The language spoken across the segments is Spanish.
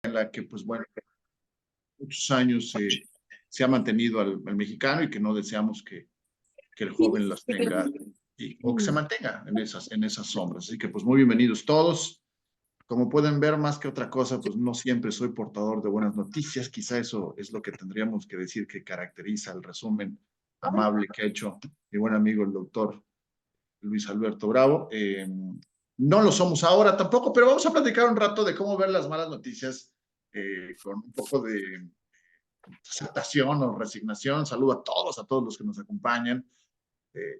en la que, pues bueno, muchos años se ha mantenido al mexicano y que no deseamos que el joven las tenga o que se mantenga en esas sombras. Así que, pues muy bienvenidos todos. Como pueden ver, más que otra cosa, pues no siempre soy portador de buenas noticias. Quizá eso es lo que tendríamos que decir que caracteriza el resumen amable que ha hecho mi buen amigo el doctor Luis Alberto Bravo. No lo somos ahora tampoco, pero vamos a platicar un rato de cómo ver las malas noticias con un poco de aceptación o resignación. Saludo a todos los que nos acompañan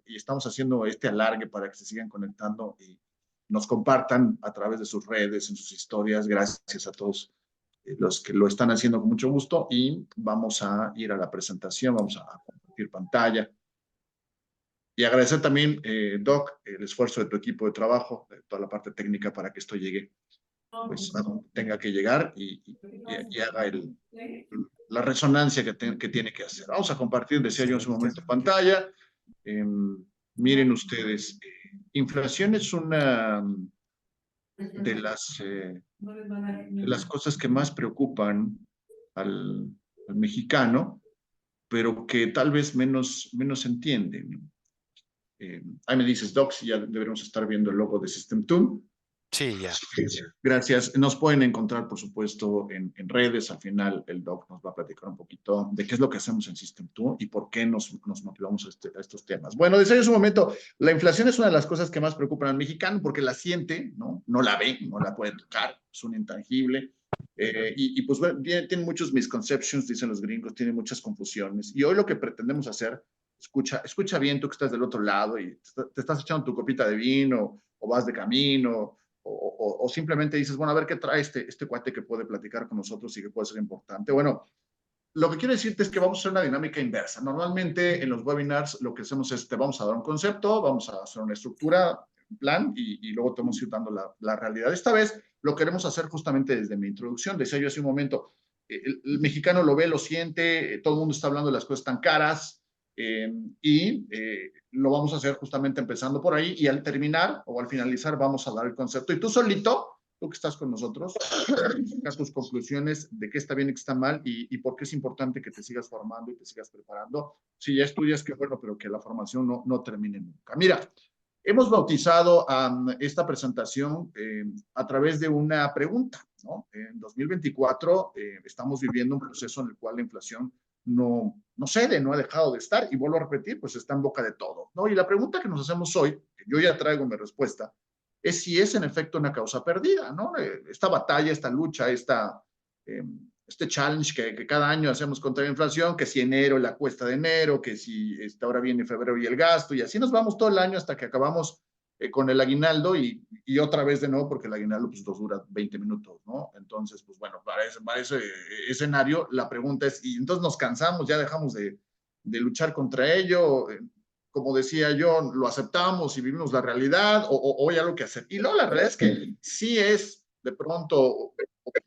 y estamos haciendo este alargue para que se sigan conectando y nos compartan a través de sus redes, en sus historias. Gracias a todos los que lo están haciendo con mucho gusto y vamos a ir a la presentación, vamos a compartir pantalla. Y agradecer también, Doc, el esfuerzo de tu equipo de trabajo, de toda la parte técnica para que esto llegue, pues tenga que llegar y haga la resonancia que tiene que hacer. Vamos a compartir, decía yo en su momento, pantalla. Miren ustedes, inflación es una de las cosas que más preocupan al mexicano, pero que tal vez menos entienden. Ahí me dices, Doc, si ya deberíamos estar viendo el logo de System Tool. Sí, ya. Gracias. Nos pueden encontrar, por supuesto, en redes. Al final, el Doc nos va a platicar un poquito de qué es lo que hacemos en System2 y por qué nos motivamos a estos temas. Bueno, decía en su momento, la inflación es una de las cosas que más preocupan al mexicano porque la siente, ¿no? No la ve, no la puede tocar, es un intangible. Pues bueno, tiene muchos misconceptions, dicen los gringos, tiene muchas confusiones. Y hoy lo que pretendemos hacer, escucha bien tú que estás del otro lado y te estás echando tu copita de vino o vas de camino o simplemente dices, bueno, a ver qué trae este cuate que puede platicar con nosotros y que puede ser importante. Bueno, lo que quiero decirte es que vamos a hacer una dinámica inversa. Normalmente en los webinars lo que hacemos es, te vamos a dar un concepto, vamos a hacer una estructura, un plan y luego te vamos a ir dando la realidad. Esta vez lo queremos hacer justamente desde mi introducción. Decía yo hace un momento, el mexicano lo ve, lo siente, todo el mundo está hablando de las cosas tan caras, lo vamos a hacer justamente empezando por ahí y al terminar o al finalizar vamos a dar el concepto. Y tú solito, tú que estás con nosotros, sacar tus conclusiones de qué está bien y qué está mal y por qué es importante que te sigas formando y te sigas preparando. Si ya estudias, qué bueno, pero que la formación no termine nunca. Mira, hemos bautizado esta presentación a través de una pregunta, ¿no? En 2024 estamos viviendo un proceso en el cual la inflación no cede, no ha dejado de estar, y vuelvo a repetir, pues está en boca de todo, ¿no? Y la pregunta que nos hacemos hoy, que yo ya traigo mi respuesta, es si es en efecto una causa perdida, ¿no? Esta batalla, esta lucha, este challenge que cada año hacemos contra la inflación, que si enero, la cuesta de enero, que si ahora viene febrero y el gasto, y así nos vamos todo el año hasta que acabamos con el aguinaldo y otra vez de nuevo porque el aguinaldo pues nos dura 20 minutos, ¿no? Entonces, pues bueno, para ese escenario la pregunta es, y entonces nos cansamos, ya dejamos de luchar contra ello, como decía yo, lo aceptamos y vivimos la realidad o hay algo que hacer. Y luego la realidad es que sí es de pronto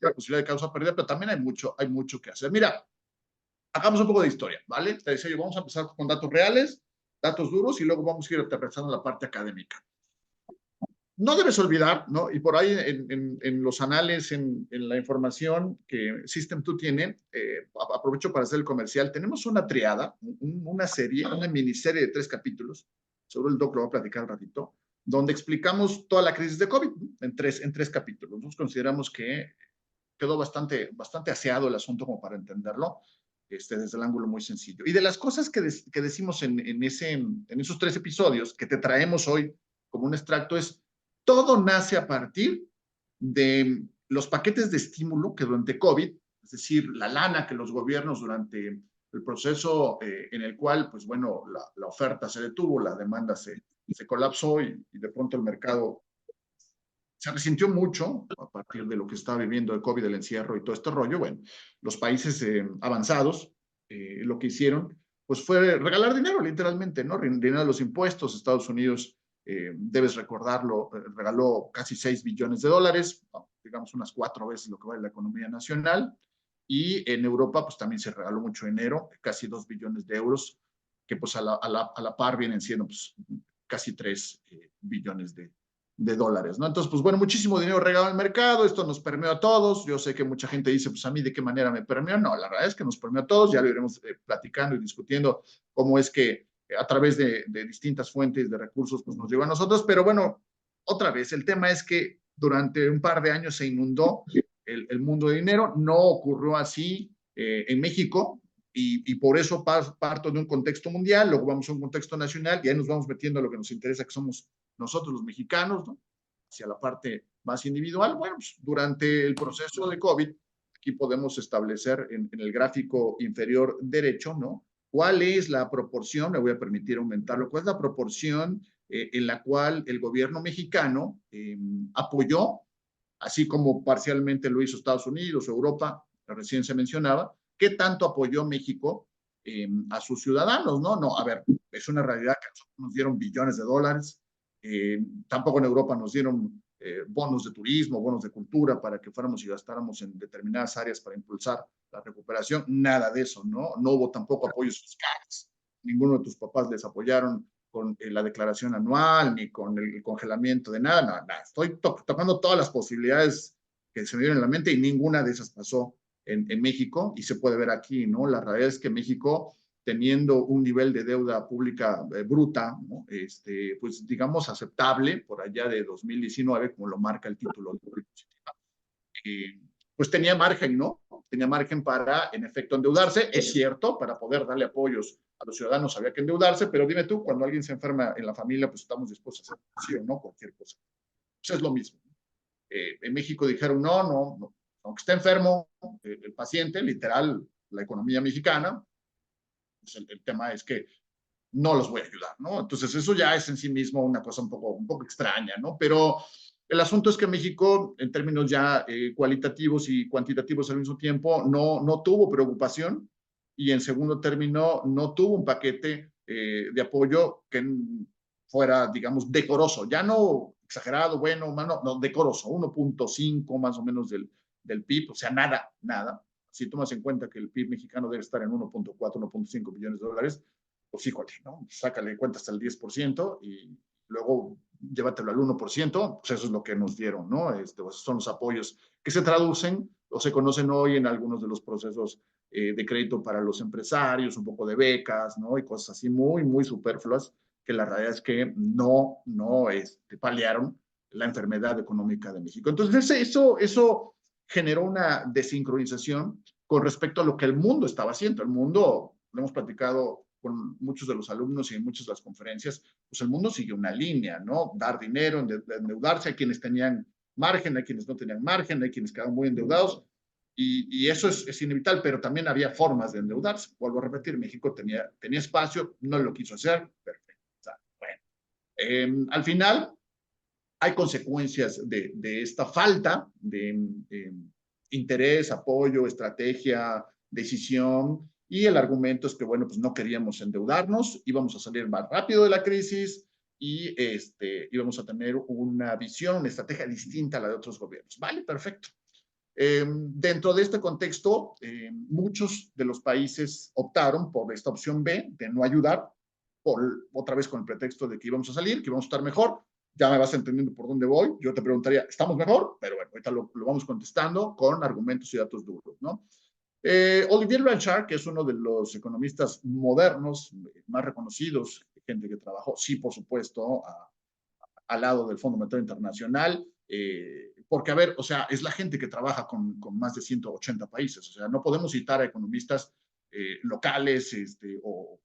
la posibilidad de causa perdida, pero también hay mucho que hacer. Mira, hagamos un poco de historia, ¿vale? Te decía yo, vamos a empezar con datos reales, datos duros y luego vamos a ir empezando la parte académica. No debes olvidar, ¿no? Y por ahí en los anales, en la información que System2 tiene, aprovecho para hacer el comercial, tenemos una triada, una serie, una miniserie de 3 capítulos, sobre el doc lo voy a platicar un ratito, donde explicamos toda la crisis de COVID en tres capítulos. Nosotros consideramos que quedó bastante aseado el asunto como para entenderlo, desde el ángulo muy sencillo. Y de las cosas que decimos en esos 3 episodios que te traemos hoy como un extracto es, todo nace a partir de los paquetes de estímulo que durante COVID, es decir, la lana que los gobiernos durante el proceso en el cual, pues bueno, la oferta se detuvo, la demanda se colapsó y de pronto el mercado se resintió mucho a partir de lo que estaba viviendo el COVID, el encierro y todo este rollo. Bueno, los países avanzados lo que hicieron pues fue regalar dinero, literalmente, ¿no? Dinero de los impuestos. Estados Unidos, debes recordarlo, regaló casi 6 billones de dólares, digamos unas 4 veces lo que vale la economía nacional. Y en Europa, pues también se regaló mucho dinero, casi 2 billones de euros, que pues a la par vienen siendo pues, casi 3 billones de dólares, ¿no? Entonces, pues bueno, muchísimo dinero regado en el mercado, esto nos permeó a todos. Yo sé que mucha gente dice, pues a mí, ¿de qué manera me permeó? No, la verdad es que nos permeó a todos, ya lo iremos platicando y discutiendo cómo es que a través de distintas fuentes de recursos, pues nos llegó a nosotros, pero bueno, otra vez, el tema es que durante un par de años se inundó el mundo de dinero, no ocurrió así en México, y por eso parto de un contexto mundial, luego vamos a un contexto nacional, y ahí nos vamos metiendo a lo que nos interesa, que somos nosotros los mexicanos, ¿no? Hacia la parte más individual. Bueno, pues, durante el proceso de COVID, aquí podemos establecer en el gráfico inferior derecho, ¿no? ¿Cuál es la proporción? Me voy a permitir aumentarlo. ¿Cuál es la proporción en la cual el gobierno mexicano apoyó, así como parcialmente lo hizo Estados Unidos, Europa, recién se mencionaba, qué tanto apoyó México a sus ciudadanos? No, no, a ver, es una realidad que nos dieron billones de dólares, tampoco en Europa nos dieron bonos de turismo, bonos de cultura para que fuéramos y gastáramos en determinadas áreas para impulsar la recuperación, nada de eso, ¿no? No hubo tampoco apoyos fiscales, ninguno de tus papás les apoyaron con la declaración anual, ni con el congelamiento de nada, nada, nada. Estoy tocando todas las posibilidades que se me dieron en la mente y ninguna de esas pasó en México, y se puede ver aquí, ¿no? La realidad es que México, teniendo un nivel de deuda pública bruta, ¿no? Pues digamos aceptable, por allá de 2019, como lo marca el título de pues tenía margen, ¿no? Tenía margen para, en efecto, endeudarse. Es cierto, para poder darle apoyos a los ciudadanos había que endeudarse, pero dime tú, cuando alguien se enferma en la familia, pues estamos dispuestos a hacer sí o no cualquier cosa. Pues es lo mismo. En México dijeron, no, no, no, aunque esté enfermo el paciente, literal, la economía mexicana, pues el tema es que no los voy a ayudar, ¿no? Entonces eso ya es en sí mismo una cosa un poco extraña, ¿no? Pero el asunto es que México, en términos ya cualitativos y cuantitativos al mismo tiempo, no tuvo preocupación, y en segundo término no tuvo un paquete de apoyo que fuera, digamos, decoroso, ya no exagerado, bueno, humano, no, decoroso, 1.5 más o menos del PIB, o sea, nada, nada. Si tomas en cuenta que el PIB mexicano debe estar en 1.4, 1.5 billones de dólares, pues híjole, ¿no? Sácale cuenta hasta el 10% y luego llévatelo al 1%, pues eso es lo que nos dieron, ¿no? Pues son los apoyos que se traducen o se conocen hoy en algunos de los procesos de crédito para los empresarios, un poco de becas, ¿no? Y cosas así muy, muy superfluas, que la realidad es que no paliaron la enfermedad económica de México. Entonces, eso generó una desincronización con respecto a lo que el mundo estaba haciendo. El mundo, lo hemos platicado con muchos de los alumnos y en muchas de las conferencias, pues el mundo sigue una línea, ¿no? Dar dinero, endeudarse a quienes tenían margen, a quienes no tenían margen, a quienes quedaban muy endeudados, y eso es inevitable, pero también había formas de endeudarse. Vuelvo a repetir, México tenía espacio, no lo quiso hacer, perfecto. O sea, bueno, al final hay consecuencias de esta falta de interés, apoyo, estrategia, decisión, y el argumento es que, bueno, pues no queríamos endeudarnos, íbamos a salir más rápido de la crisis y íbamos a tener una visión, una estrategia distinta a la de otros gobiernos. Vale, perfecto. Dentro de este contexto, muchos de los países optaron por esta opción B de no ayudar, otra vez con el pretexto de que íbamos a salir, que íbamos a estar mejor. Ya me vas entendiendo por dónde voy. Yo te preguntaría, ¿estamos mejor? Pero bueno, ahorita lo vamos contestando con argumentos y datos duros, ¿no? Olivier Blanchard, que es uno de los economistas modernos más reconocidos, gente que trabajó, sí, por supuesto, al lado del Fondo Monetario Internacional, porque, a ver, o sea, es la gente que trabaja con más de 180 países, o sea, no podemos citar a economistas locales o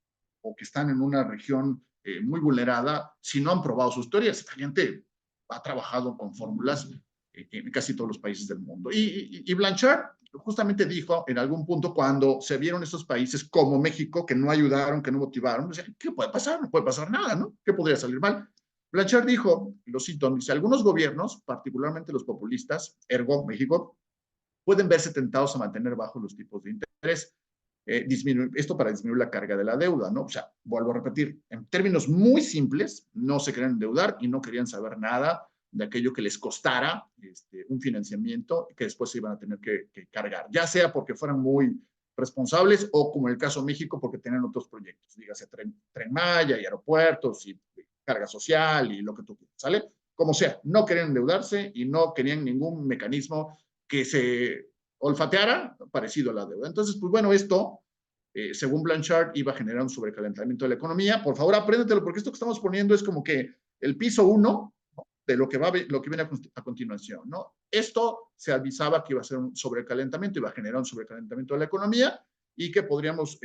que están en una región muy vulnerada si no han probado sus teorías. Esta gente ha trabajado con fórmulas en casi todos los países del mundo. Y Blanchard justamente dijo en algún punto, cuando se vieron estos países como México, que no ayudaron, que no motivaron, decía, ¿qué puede pasar? No puede pasar nada, ¿no? ¿Qué podría salir mal? Blanchard dijo, lo cito, dice, algunos gobiernos, particularmente los populistas, ergo México, pueden verse tentados a mantener bajos los tipos de interés. Esto para disminuir la carga de la deuda, ¿no? O sea, vuelvo a repetir, en términos muy simples, no se querían endeudar y no querían saber nada de aquello que les costara un financiamiento que después se iban a tener que cargar, ya sea porque fueran muy responsables o, como en el caso de México, porque tenían otros proyectos, dígase Tren Maya y aeropuertos y carga social y lo que tú quieras, ¿sale? como sea, no querían endeudarse y no querían ningún mecanismo que se olfateara parecido a la deuda. Entonces, pues bueno, esto, según Blanchard, iba a generar un sobrecalentamiento de la economía. Por favor, apréndetelo, porque esto que estamos poniendo es como que el piso 1 de lo que viene a continuación, ¿no? Esto se avisaba que iba a ser un sobrecalentamiento, iba a generar un sobrecalentamiento de la economía y que podríamos,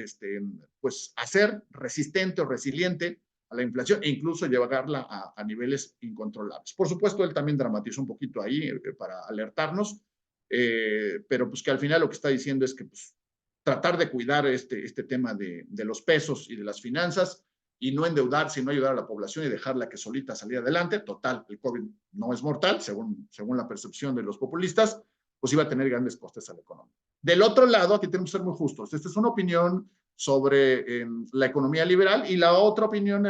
pues, hacer resistente o resiliente a la inflación e incluso llevarla a niveles incontrolables. Por supuesto, él también dramatizó un poquito ahí para alertarnos, pero pues que al final lo que está diciendo es que pues, tratar de cuidar este tema de los pesos y de las finanzas y no endeudarse y no ayudar a la población y dejarla que solita salir adelante. Total, el COVID no es mortal, según la percepción de los populistas, pues iba a tener grandes costes a la economía. Del otro lado, aquí tenemos que ser muy justos. Esta es una opinión sobre la economía liberal y la otra opinión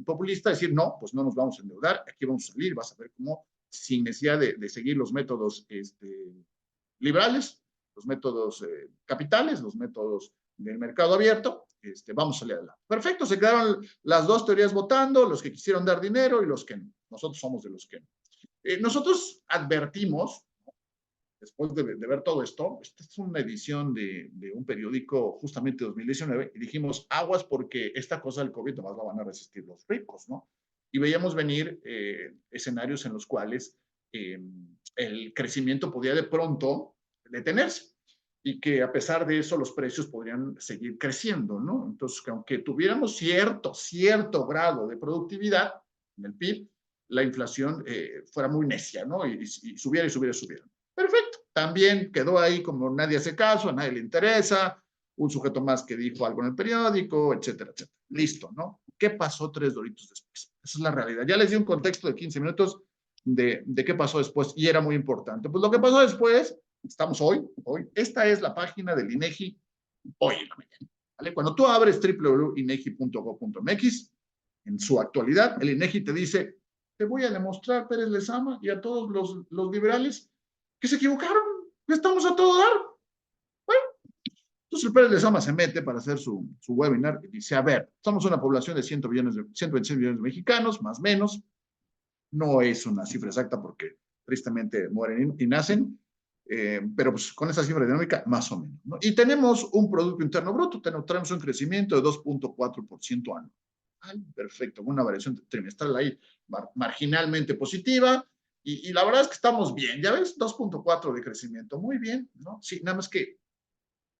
populista, decir, no, pues no nos vamos a endeudar, aquí vamos a salir, vas a ver cómo, sin necesidad de seguir los métodos liberales, los métodos capitales, los métodos del mercado abierto, vamos a salir adelante. Perfecto, se quedaron las dos teorías votando, los que quisieron dar dinero y los que no. Nosotros somos de los que no. Nosotros advertimos, después de ver todo esto, esta es una edición de un periódico justamente de 2019, y dijimos, aguas porque esta cosa del COVID nomás la van a resistir los ricos, ¿no? Y veíamos venir escenarios en los cuales el crecimiento podía de pronto detenerse y que a pesar de eso los precios podrían seguir creciendo, ¿no? Entonces, que aunque tuviéramos cierto grado de productividad en el PIB, la inflación fuera muy necia, ¿no? Y subiera y subiera y subiera. Perfecto. También quedó ahí como nadie hace caso, a nadie le interesa, un sujeto más que dijo algo en el periódico, etcétera, etcétera. Listo, ¿no? ¿Qué pasó 3 doritos después? Esa es la realidad. Ya les di un contexto de 15 minutos de qué pasó después y era muy importante. Pues lo que pasó después, estamos hoy, esta es la página del INEGI hoy en la mañana. ¿Vale? Cuando tú abres www.inegi.gov.mx, en su actualidad, el INEGI te dice, te voy a demostrar, Pérez Lezama, y a todos los liberales, que se equivocaron, que estamos a todo dar. Bueno, entonces el Pérez Lezama se mete para hacer su webinar y dice, a ver, somos una población de 126 millones de mexicanos, más o menos, no es una cifra exacta porque tristemente mueren y nacen, pero pues con esa cifra dinámica, más o menos, ¿no? Y tenemos un Producto Interno Bruto, tenemos un crecimiento de 2.4% anual. Perfecto, una variación trimestral ahí marginalmente positiva, y la verdad es que estamos bien, ya ves, 2.4 de crecimiento, muy bien, ¿no? Sí, nada más que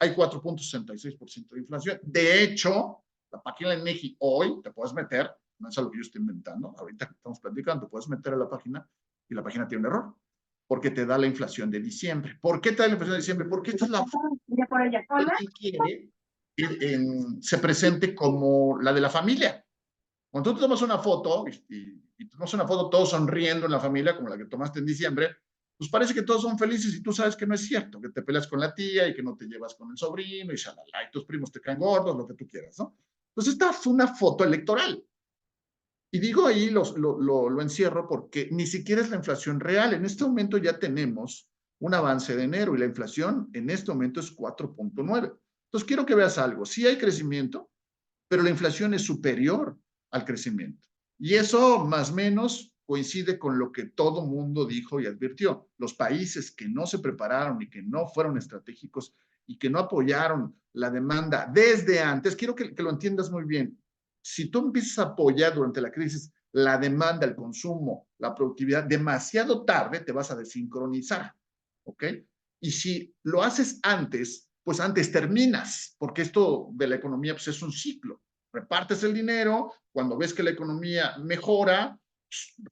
hay 4.66% de inflación. De hecho, la página de INEGI hoy, te puedes meter, no es algo que yo estoy inventando, ahorita que estamos platicando, te puedes meter a la página y la página tiene un error, porque te da la inflación de diciembre. ¿Por qué te da la inflación de diciembre? Porque esta es la que quiere que se presente como la de la familia. Cuando tú tomas una foto y tomas una foto todos sonriendo en la familia, como la que tomaste en diciembre, pues parece que todos son felices y tú sabes que no es cierto, que te peleas con la tía y que no te llevas con el sobrino y shalala, y tus primos te caen gordos, lo que tú quieras, ¿no? Entonces esta fue una foto electoral. Y digo ahí, lo encierro porque ni siquiera es la inflación real. En este momento ya tenemos un avance de enero y la inflación en este momento es 4.9. Entonces quiero que veas algo. Sí hay crecimiento, pero la inflación es superior al crecimiento. Y eso más o menos coincide con lo que todo mundo dijo y advirtió. Los países que no se prepararon y que no fueron estratégicos y que no apoyaron la demanda desde antes, quiero que lo entiendas muy bien. Si tú empiezas a apoyar durante la crisis la demanda, el consumo, la productividad demasiado tarde, te vas a desincronizar, ¿ok? Y si lo haces antes, pues antes terminas, porque esto de la economía pues es un ciclo. Repartes el dinero, cuando ves que la economía mejora,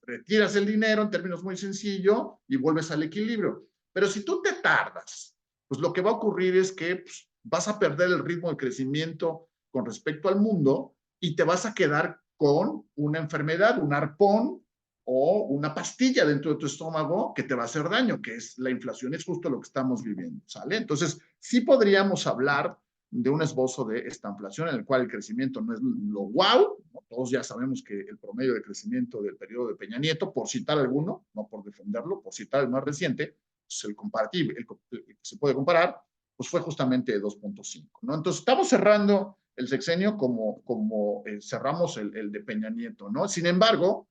retiras el dinero en términos muy sencillos y vuelves al equilibrio. Pero si tú te tardas, pues lo que va a ocurrir es que pues, vas a perder el ritmo de crecimiento con respecto al mundo y te vas a quedar con una enfermedad, un arpón o una pastilla dentro de tu estómago que te va a hacer daño, que es la inflación, es justo lo que estamos viviendo, ¿sale? Entonces, sí podríamos hablar de un esbozo de esta inflación en el cual el crecimiento no es lo wow, ¿no? Todos ya sabemos que el promedio de crecimiento del periodo de Peña Nieto, por citar alguno, no por defenderlo, por citar el más reciente, pues el comparativo, el que se puede comparar, pues fue justamente 2.5, ¿no? Entonces, estamos cerrando el sexenio como cerramos el de Peña Nieto, ¿no? Sin embargo,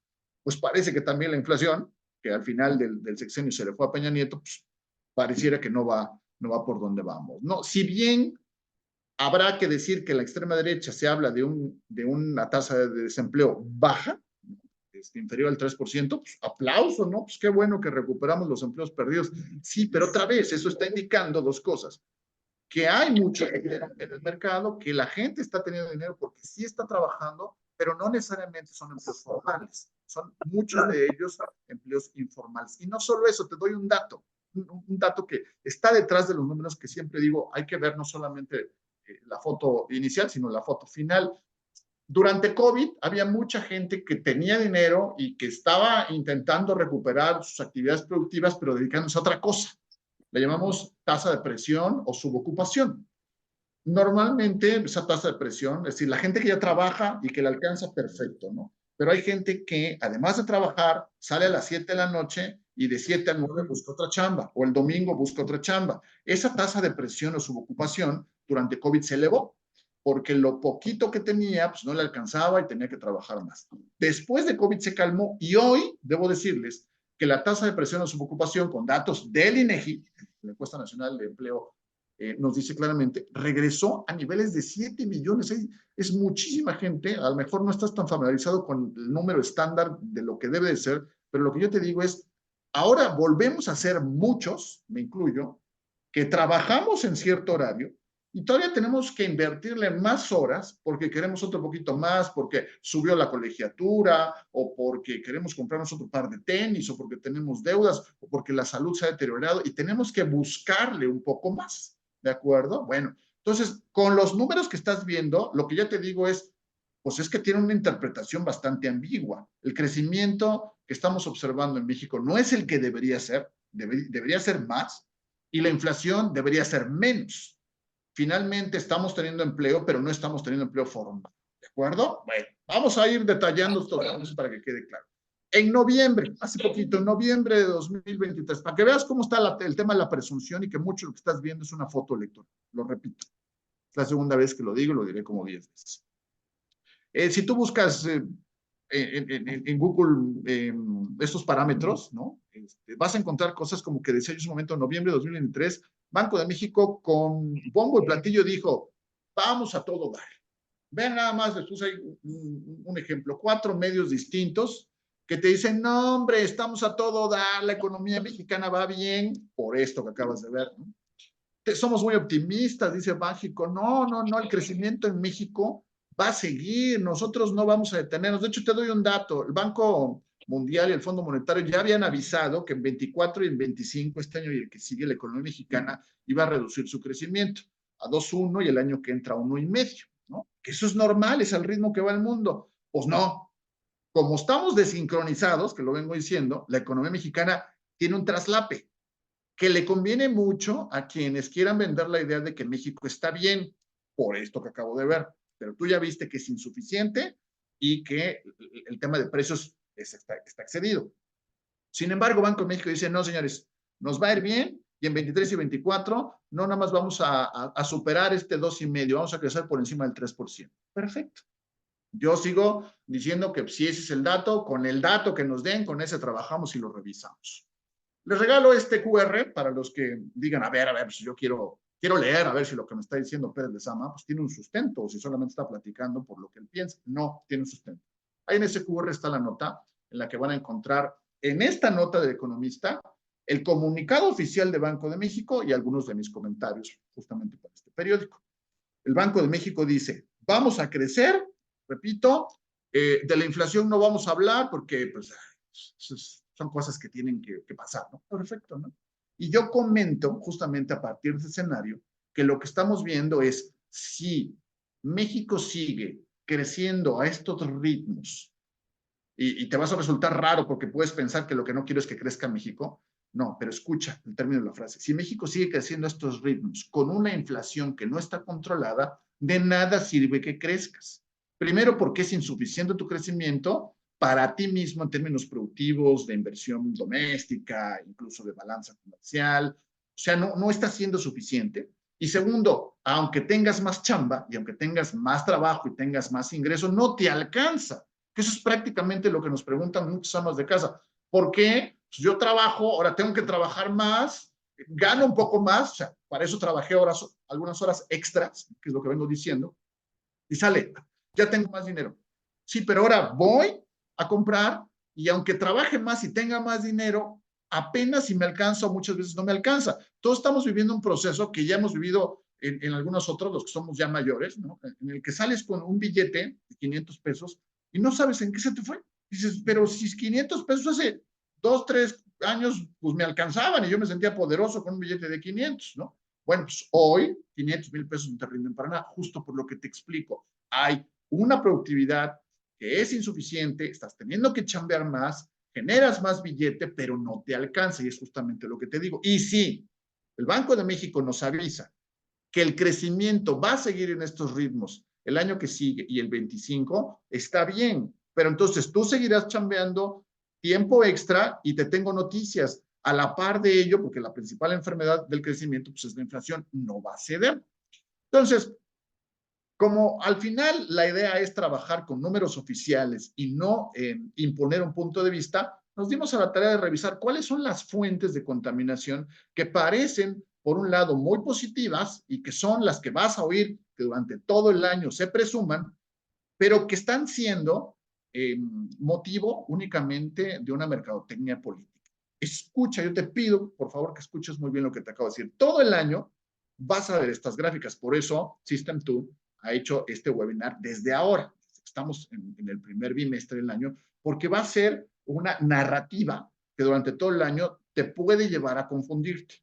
pues parece que también la inflación, que al final del sexenio se le fue a Peña Nieto, pues pareciera que no va por donde vamos, ¿no? Si bien habrá que decir que en la extrema derecha se habla de una tasa de desempleo baja, inferior al 3%, pues aplauso, ¿no? Pues qué bueno que recuperamos los empleos perdidos. Sí, pero otra vez, eso está indicando dos cosas. Que hay mucho dinero en el mercado, que la gente está teniendo dinero porque sí está trabajando, pero no necesariamente son empleos formales. Son muchos de ellos empleos informales. Y no solo eso, te doy un dato que está detrás de los números que siempre digo, hay que ver no solamente la foto inicial, sino la foto final. Durante COVID había mucha gente que tenía dinero y que estaba intentando recuperar sus actividades productivas, pero dedicándose a otra cosa. Le llamamos tasa de presión o subocupación. Normalmente esa tasa de presión, es decir, la gente que ya trabaja y que le alcanza, perfecto, ¿no? Pero hay gente que, además de trabajar, sale a las 7 de la noche y de 7 a 9 busca otra chamba, o el domingo busca otra chamba. Esa tasa de presión o subocupación durante COVID se elevó, porque lo poquito que tenía, pues no le alcanzaba y tenía que trabajar más. Después de COVID se calmó y hoy, debo decirles, que la tasa de presión o subocupación, con datos del INEGI, la Encuesta Nacional de Empleo, nos dice claramente, regresó a niveles de 7 millones. Es muchísima gente, a lo mejor no estás tan familiarizado con el número estándar de lo que debe de ser, pero lo que yo te digo es, ahora volvemos a ser muchos, me incluyo, que trabajamos en cierto horario y todavía tenemos que invertirle más horas porque queremos otro poquito más, porque subió la colegiatura, o porque queremos comprarnos otro par de tenis, o porque tenemos deudas, o porque la salud se ha deteriorado y tenemos que buscarle un poco más. ¿De acuerdo? Bueno, entonces, con los números que estás viendo, lo que yo te digo es, pues es que tiene una interpretación bastante ambigua. El crecimiento que estamos observando en México no es el que debería ser, debería ser más, y la inflación debería ser menos. Finalmente estamos teniendo empleo, pero no estamos teniendo empleo formal. ¿De acuerdo? Bueno, vamos a ir detallando estos datos para que quede claro. En noviembre, hace poquito, en noviembre de 2023, para que veas cómo está el tema de la presunción y que mucho lo que estás viendo es una foto electoral. Lo repito. Es la segunda vez que lo digo, lo diré como 10 veces. Si tú buscas en Google estos parámetros, ¿no? Vas a encontrar cosas como que decía yo en su momento, en noviembre de 2023, Banco de México con bombo y platillo dijo, vamos a todo dar. Vean nada más, les puse ahí un ejemplo, 4 medios distintos que te dicen, no hombre, estamos a todo dar, la economía mexicana va bien, por esto que acabas de ver, ¿no? Somos muy optimistas, dice México, no, el crecimiento en México va a seguir, nosotros no vamos a detenernos. De hecho, te doy un dato, el Banco Mundial y el Fondo Monetario ya habían avisado que en 24 y en 25, este año y el que sigue, la economía mexicana iba a reducir su crecimiento a 2,1 y el año que entra a 1,5, ¿no? Que eso es normal, es el ritmo que va el mundo. Pues no, como estamos desincronizados, que lo vengo diciendo, la economía mexicana tiene un traslape que le conviene mucho a quienes quieran vender la idea de que México está bien, por esto que acabo de ver. Pero tú ya viste que es insuficiente y que el tema de precios está excedido. Sin embargo, Banco de México dice, no, señores, nos va a ir bien y en 23 y 24 no nada más vamos a superar este 2,5, vamos a crecer por encima del 3%. Perfecto. Yo sigo diciendo que si ese es el dato, con el dato que nos den, con ese trabajamos y lo revisamos. Les regalo este QR para los que digan, a ver, pues yo quiero leer, a ver si lo que me está diciendo Pérez Lezama, pues tiene un sustento, o si solamente está platicando por lo que él piensa. No, tiene un sustento. Ahí en ese QR está la nota en la que van a encontrar, en esta nota del Economista, el comunicado oficial de Banco de México y algunos de mis comentarios justamente para este periódico. El Banco de México dice, vamos a crecer, repito, de la inflación no vamos a hablar porque pues, son cosas que tienen que pasar, ¿no? Perfecto, ¿no? Y yo comento justamente a partir de ese escenario que lo que estamos viendo es si México sigue creciendo a estos ritmos y te vas a resultar raro porque puedes pensar que lo que no quiero es que crezca México. No, pero escucha el término de la frase. Si México sigue creciendo a estos ritmos con una inflación que no está controlada, de nada sirve que crezcas. Primero, porque es insuficiente tu crecimiento para ti mismo en términos productivos, de inversión doméstica, incluso de balanza comercial. O sea, no está siendo suficiente. Y segundo, aunque tengas más chamba y aunque tengas más trabajo y tengas más ingreso, no te alcanza. Que eso es prácticamente lo que nos preguntan muchas amas de casa. ¿Por qué? Pues yo trabajo, ahora tengo que trabajar más, gano un poco más, o sea, para eso trabajé horas, algunas horas extras, que es lo que vengo diciendo, y sale, ya tengo más dinero. Sí, pero ahora voy a comprar y aunque trabaje más y tenga más dinero, apenas si me alcanza o muchas veces no me alcanza. Todos estamos viviendo un proceso que ya hemos vivido en algunos otros, los que somos ya mayores, ¿no? En el que sales con un billete de 500 pesos y no sabes en qué se te fue. Dices, pero si 500 pesos hace 2, 3 años, pues me alcanzaban y yo me sentía poderoso con un billete de 500, ¿no? Bueno, pues hoy 500,000 pesos no te rinden para nada, justo por lo que te explico. Hay una productividad que es insuficiente, estás teniendo que chambear más, generas más billete, pero no te alcanza, y es justamente lo que te digo. Y sí, el Banco de México nos avisa que el crecimiento va a seguir en estos ritmos el año que sigue y el 25, está bien, pero entonces tú seguirás chambeando tiempo extra y te tengo noticias. A la par de ello, porque la principal enfermedad del crecimiento pues, es la inflación, no va a ceder. Entonces, como al final la idea es trabajar con números oficiales y no imponer un punto de vista, nos dimos a la tarea de revisar cuáles son las fuentes de contaminación que parecen, por un lado, muy positivas y que son las que vas a oír que durante todo el año se presuman, pero que están siendo motivo únicamente de una mercadotecnia política. Escucha, yo te pido, por favor, que escuches muy bien lo que te acabo de decir. Todo el año vas a ver estas gráficas. Por eso, System2 ha hecho este webinar desde ahora. Estamos en el primer bimestre del año, porque va a ser una narrativa que durante todo el año te puede llevar a confundirte.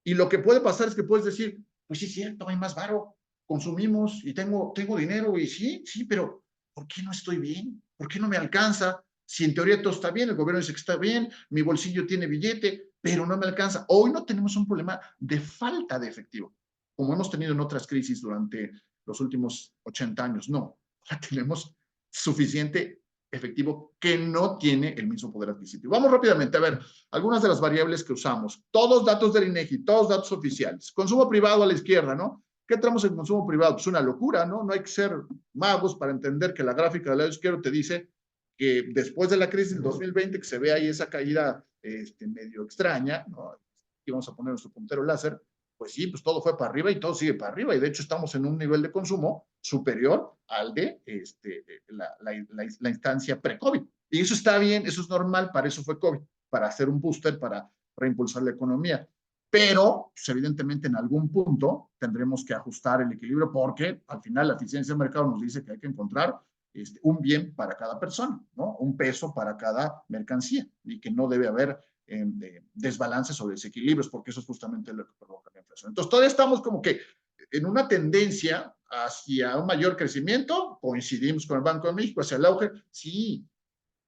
Y lo que puede pasar es que puedes decir, pues sí, es cierto, hay más varo, consumimos y tengo dinero y sí, sí, pero ¿por qué no estoy bien? ¿Por qué no me alcanza? Si en teoría todo está bien, el gobierno dice que está bien, mi bolsillo tiene billete, pero no me alcanza. Hoy no tenemos un problema de falta de efectivo, como hemos tenido en otras crisis durante los últimos 80 años. No, tenemos suficiente efectivo que no tiene el mismo poder adquisitivo. Vamos rápidamente a ver algunas de las variables que usamos. Todos datos del INEGI, todos datos oficiales. Consumo privado a la izquierda, ¿no? ¿Qué tenemos en consumo privado? Pues una locura, ¿no? No hay que ser magos para entender que la gráfica del lado izquierdo te dice que después de la crisis del 2020, que se ve ahí esa caída medio extraña, ¿no? Aquí vamos a poner nuestro puntero láser, pues sí, pues todo fue para arriba y todo sigue para arriba, y de hecho estamos en un nivel de consumo superior al de la instancia pre-COVID. Y eso está bien, eso es normal, para eso fue COVID, para hacer un booster, para reimpulsar la economía. Pero, pues, evidentemente, en algún punto tendremos que ajustar el equilibrio porque al final la eficiencia del mercado nos dice que hay que encontrar un bien para cada persona, ¿no? Un peso para cada mercancía y que no debe haber desbalances o desequilibrios, porque eso es justamente lo que provoca la inflación. Entonces, todavía estamos como que en una tendencia hacia un mayor crecimiento, coincidimos con el Banco de México, hacia el auge, sí,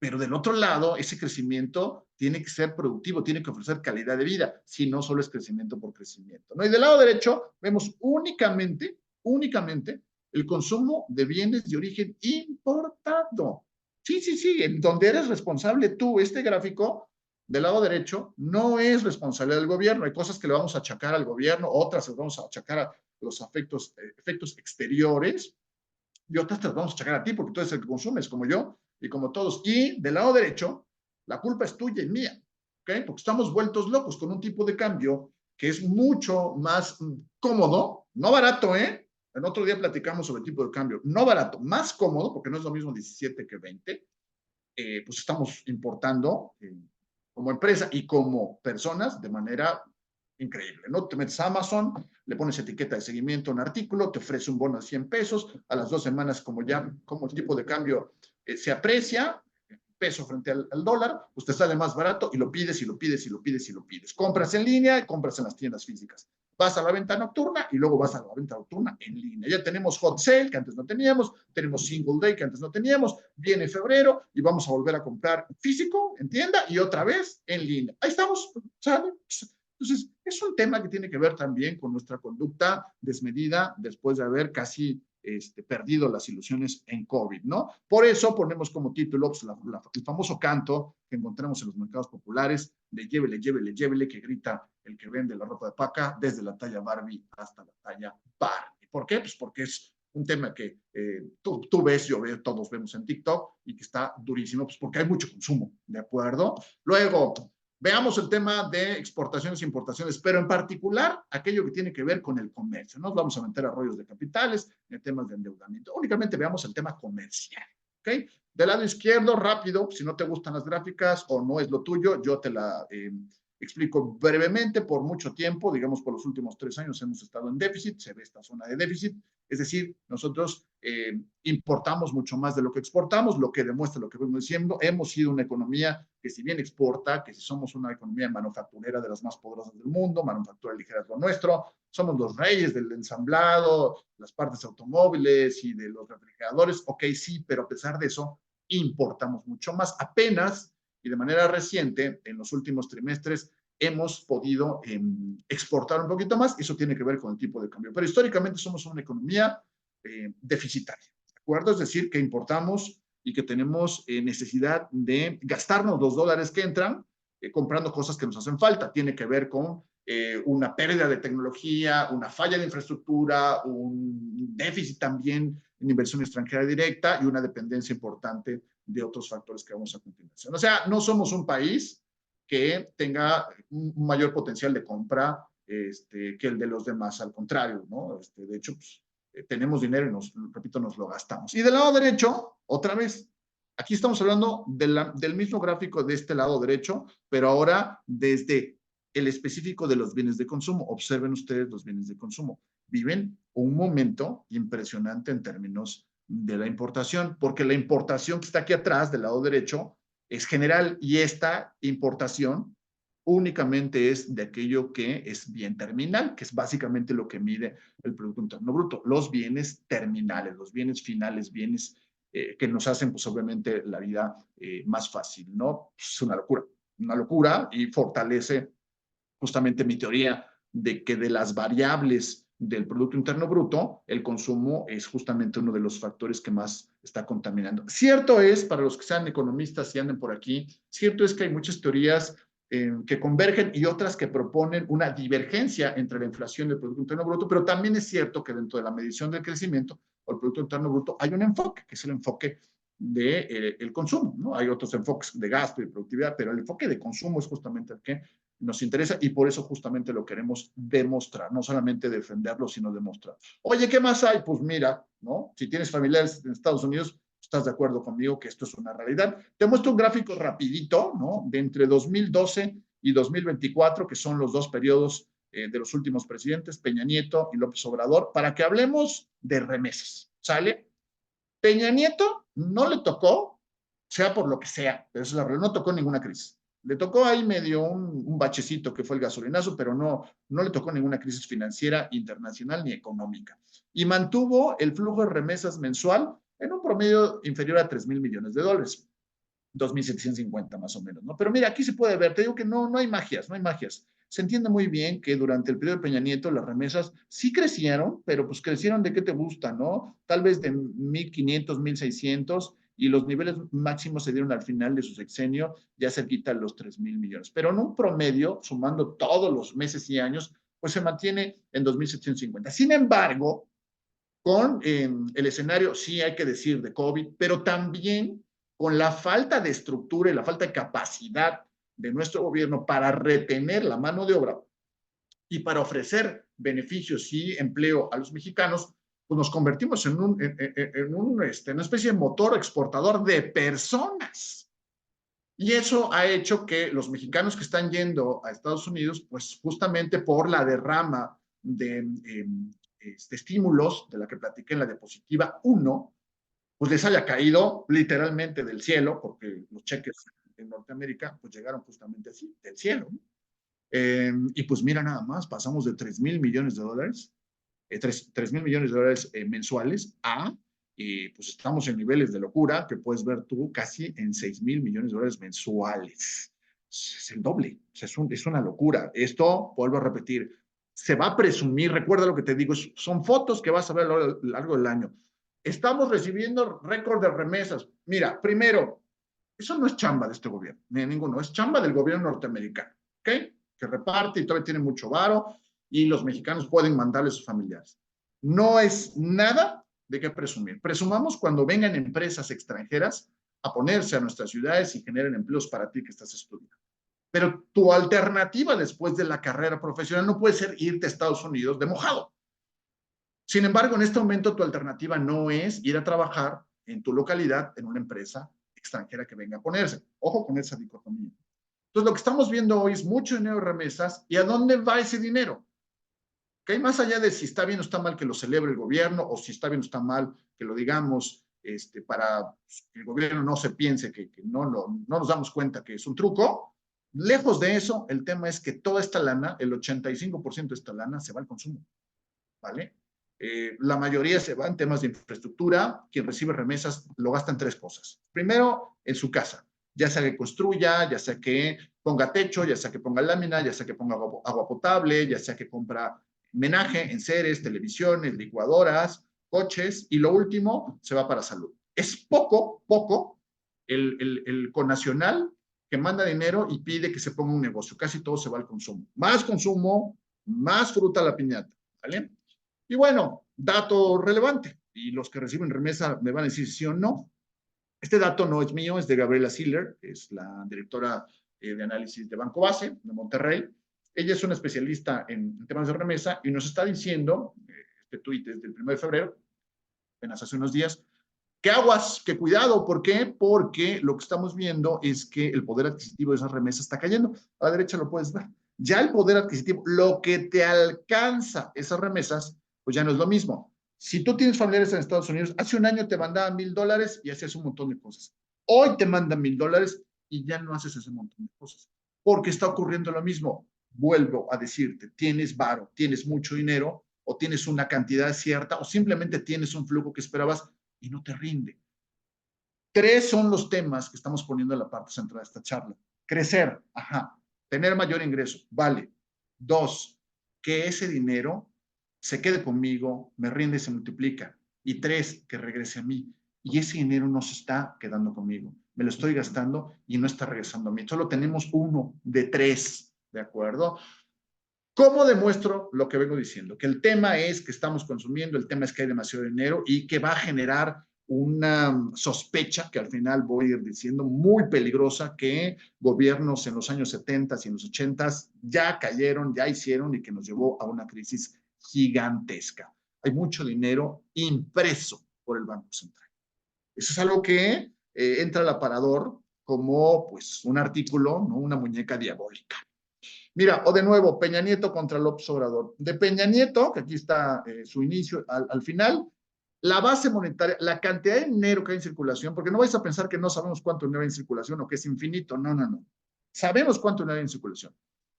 pero del otro lado, ese crecimiento tiene que ser productivo, tiene que ofrecer calidad de vida, si no solo es crecimiento por crecimiento, ¿no? Y del lado derecho vemos únicamente el consumo de bienes de origen importado. Sí, sí, sí, en donde eres responsable tú. Este gráfico del lado derecho no es responsabilidad del gobierno. Hay cosas que le vamos a achacar al gobierno, otras le vamos a achacar a los efectos exteriores, y otras te las vamos a achacar a ti porque tú eres el que consumes, como yo y como todos. Y del lado derecho, la culpa es tuya y mía, ¿ok? Porque estamos vueltos locos con un tipo de cambio que es mucho más cómodo, no barato, ¿eh? En otro día platicamos sobre el tipo de cambio, no barato, más cómodo, porque no es lo mismo 17 que 20, pues estamos importando como empresa y como personas de manera increíble, ¿no? Te metes a Amazon, le pones etiqueta de seguimiento a un artículo, te ofrece un bono de 100 pesos, a las 2 semanas como el tipo de cambio se aprecia, peso frente al dólar, pues te sale más barato y lo pides y lo pides y lo pides y lo pides. Compras en línea y compras en las tiendas físicas. Vas a la venta nocturna y luego vas a la venta nocturna en línea. Ya tenemos hot sale, que antes no teníamos, tenemos single day, que antes no teníamos, viene febrero y vamos a volver a comprar físico, en tienda, y otra vez en línea. Ahí estamos, ¿saben? Entonces, es un tema que tiene que ver también con nuestra conducta desmedida después de haber casi perdido las ilusiones en COVID, ¿no? Por eso ponemos como título pues, el famoso canto que encontramos en los mercados populares de llévele, llévele, llévele, que grita el que vende la ropa de paca desde la talla Barbie hasta la talla Barbie. ¿Por qué? Pues porque es un tema que tú ves, yo veo, todos vemos en TikTok y que está durísimo, pues porque hay mucho consumo, ¿de acuerdo? Luego, veamos el tema de exportaciones e importaciones, pero en particular aquello que tiene que ver con el comercio. No nos vamos a meter a rollos de capitales, en temas de endeudamiento. Únicamente veamos el tema comercial. ¿Ok? Del lado izquierdo, rápido, si no te gustan las gráficas o no es lo tuyo, yo te la explico brevemente. Por mucho tiempo, digamos por los últimos 3 años, hemos estado en déficit, se ve esta zona de déficit, es decir, nosotros importamos mucho más de lo que exportamos, lo que demuestra lo que vamos diciendo. Hemos sido una economía que si bien exporta, que si somos una economía manufacturera de las más poderosas del mundo, manufactura ligera es lo nuestro, somos los reyes del ensamblado, las partes automóviles y de los refrigeradores, ok, sí, pero a pesar de eso, importamos mucho más. Apenas y de manera reciente, en los últimos trimestres, hemos podido exportar un poquito más. Eso tiene que ver con el tipo de cambio. Pero históricamente somos una economía deficitaria, ¿de acuerdo? Es decir, que importamos y que tenemos necesidad de gastarnos los dólares que entran comprando cosas que nos hacen falta. Tiene que ver con una pérdida de tecnología, una falla de infraestructura, un déficit también en inversión extranjera directa y una dependencia importante de otros factores que vamos a continuación. O sea, no somos un país que tenga un mayor potencial de compra que el de los demás, al contrario, ¿no? De hecho, pues, tenemos dinero y repito, nos lo gastamos. Y del lado derecho, otra vez, aquí estamos hablando del mismo gráfico de este lado derecho, pero ahora desde el específico de los bienes de consumo. Observen ustedes los bienes de consumo. Viven un momento impresionante en términos de la importación, porque la importación que está aquí atrás, del lado derecho, es general y esta importación únicamente es de aquello que es bien terminal, que es básicamente lo que mide el Producto Interno Bruto, los bienes terminales, los bienes finales, bienes que nos hacen, pues obviamente, la vida más fácil, ¿no? Es una locura y fortalece justamente mi teoría de que de las variables del Producto Interno Bruto, el consumo es justamente uno de los factores que más está contaminando. Cierto es, para los que sean economistas y anden por aquí, cierto es que hay muchas teorías que convergen y otras que proponen una divergencia entre la inflación y el Producto Interno Bruto, pero también es cierto que dentro de la medición del crecimiento o el Producto Interno Bruto hay un enfoque, que es el enfoque del consumo, ¿no? Hay otros enfoques de gasto y productividad, pero el enfoque de consumo es justamente el que nos interesa y por eso justamente lo queremos demostrar, no solamente defenderlo, sino demostrar. Oye, ¿qué más hay? Pues mira, ¿no? Si tienes familiares en Estados Unidos, estás de acuerdo conmigo que esto es una realidad. Te muestro un gráfico rapidito, ¿no? De entre 2012 y 2024, que son los dos periodos de los últimos presidentes, Peña Nieto y López Obrador, para que hablemos de remesas, ¿sale? Peña Nieto no le tocó, sea por lo que sea, pero eso es la realidad, no tocó ninguna crisis. Le tocó ahí medio un bachecito que fue el gasolinazo, pero no le tocó ninguna crisis financiera internacional ni económica. Y mantuvo el flujo de remesas mensual en un promedio inferior a 3,000 millones de dólares. 2,750 más o menos, ¿no? Pero mira, aquí se puede ver, te digo que no hay magias, no hay magias. Se entiende muy bien que durante el periodo de Peña Nieto las remesas sí crecieron, pero pues crecieron de qué te gusta, ¿no? Tal vez de 1,500, 1,600 y los niveles máximos se dieron al final de su sexenio, ya cerquita de los 3,000 millones. Pero en un promedio, sumando todos los meses y años, pues se mantiene en 2,750. Sin embargo, con el escenario, sí hay que decir, de COVID, pero también con la falta de estructura y la falta de capacidad de nuestro gobierno para retener la mano de obra y para ofrecer beneficios y empleo a los mexicanos, pues nos convertimos en una especie de motor exportador de personas. Y eso ha hecho que los mexicanos que están yendo a Estados Unidos, pues justamente por la derrama de estímulos de la que platiqué en la diapositiva 1, pues les haya caído literalmente del cielo, porque los cheques en Norteamérica pues llegaron justamente así, del cielo, ¿no? Y pues mira nada más, pasamos de 3,000 millones de dólares, 3,000 millones de dólares mensuales a, pues estamos en niveles de locura que puedes ver tú casi en 6,000 millones de dólares mensuales. Es el doble, es una locura. Esto, vuelvo a repetir, se va a presumir, recuerda lo que te digo, son fotos que vas a ver a lo largo del año. Estamos recibiendo récord de remesas. Mira, primero, eso no es chamba de este gobierno, ni de ninguno, es chamba del gobierno norteamericano, ¿ok? Que reparte y todavía tiene mucho varo y los mexicanos pueden mandarle a sus familiares. No es nada de qué presumir. Presumamos cuando vengan empresas extranjeras a ponerse a nuestras ciudades y generen empleos para ti que estás estudiando. Pero tu alternativa después de la carrera profesional no puede ser irte a Estados Unidos de mojado. Sin embargo, en este momento tu alternativa no es ir a trabajar en tu localidad en una empresa extranjera que venga a ponerse. Ojo con esa dicotomía. Entonces, lo que estamos viendo hoy es mucho dinero de remesas. ¿Y a dónde va ese dinero? Que hay más allá de si está bien o está mal que lo celebre el gobierno, o si está bien o está mal que lo digamos para que el gobierno no se piense que no nos damos cuenta que es un truco. Lejos de eso, el tema es que toda esta lana, el 85% de esta lana, se va al consumo, ¿vale? La mayoría se va en temas de infraestructura. Quien recibe remesas lo gasta en 3 cosas. Primero, en su casa, ya sea que construya, ya sea que ponga techo, ya sea que ponga lámina, ya sea que ponga agua potable, ya sea que compra menaje, enseres, televisiones, licuadoras, coches, y lo último se va para salud. Es poco el conacional que manda dinero y pide que se ponga un negocio. Casi todo se va al consumo, más fruta a la piñata, ¿vale? Y bueno, dato relevante, y los que reciben remesa me van a decir sí o no. Este dato no es mío, es de Gabriela Siller, que es la directora de análisis de Banco Base de Monterrey. Ella es una especialista en temas de remesa y nos está diciendo, este tuit es del 1 de febrero, apenas hace unos días, que aguas, que cuidado. ¿Por qué? Porque lo que estamos viendo es que el poder adquisitivo de esas remesas está cayendo. A la derecha lo puedes ver. Ya el poder adquisitivo, lo que te alcanza esas remesas, pues ya no es lo mismo. Si tú tienes familiares en Estados Unidos, hace un año te mandaban $1,000 y hacías un montón de cosas. Hoy te mandan $1,000 y ya no haces ese montón de cosas. Porque está ocurriendo lo mismo. Vuelvo a decirte, tienes varo, tienes mucho dinero, o tienes una cantidad cierta, o simplemente tienes un flujo que esperabas y no te rinde. 3 son los temas que estamos poniendo en la parte central de esta charla. Crecer, ajá. Tener mayor ingreso, vale. 2, que ese dinero se quede conmigo, me rinde y se multiplica. Y 3, que regrese a mí. Y ese dinero no se está quedando conmigo. Me lo estoy gastando y no está regresando a mí. Solo tenemos 1 de 3, ¿de acuerdo? ¿Cómo demuestro lo que vengo diciendo? Que el tema es que estamos consumiendo, el tema es que hay demasiado dinero y que va a generar una sospecha que al final voy a ir diciendo muy peligrosa, que gobiernos en los años 70 y en los 80 ya cayeron, ya hicieron, y que nos llevó a una crisis gigantesca. Hay mucho dinero impreso por el Banco Central. Eso es algo que entra al aparador como pues un artículo, ¿no? Una muñeca diabólica. Mira, o de nuevo, Peña Nieto contra López Obrador. De Peña Nieto, que aquí está su inicio, al final, la base monetaria, la cantidad de dinero que hay en circulación, porque no vais a pensar que no sabemos cuánto dinero hay en circulación o que es infinito, no, no, no. Sabemos cuánto dinero hay en circulación.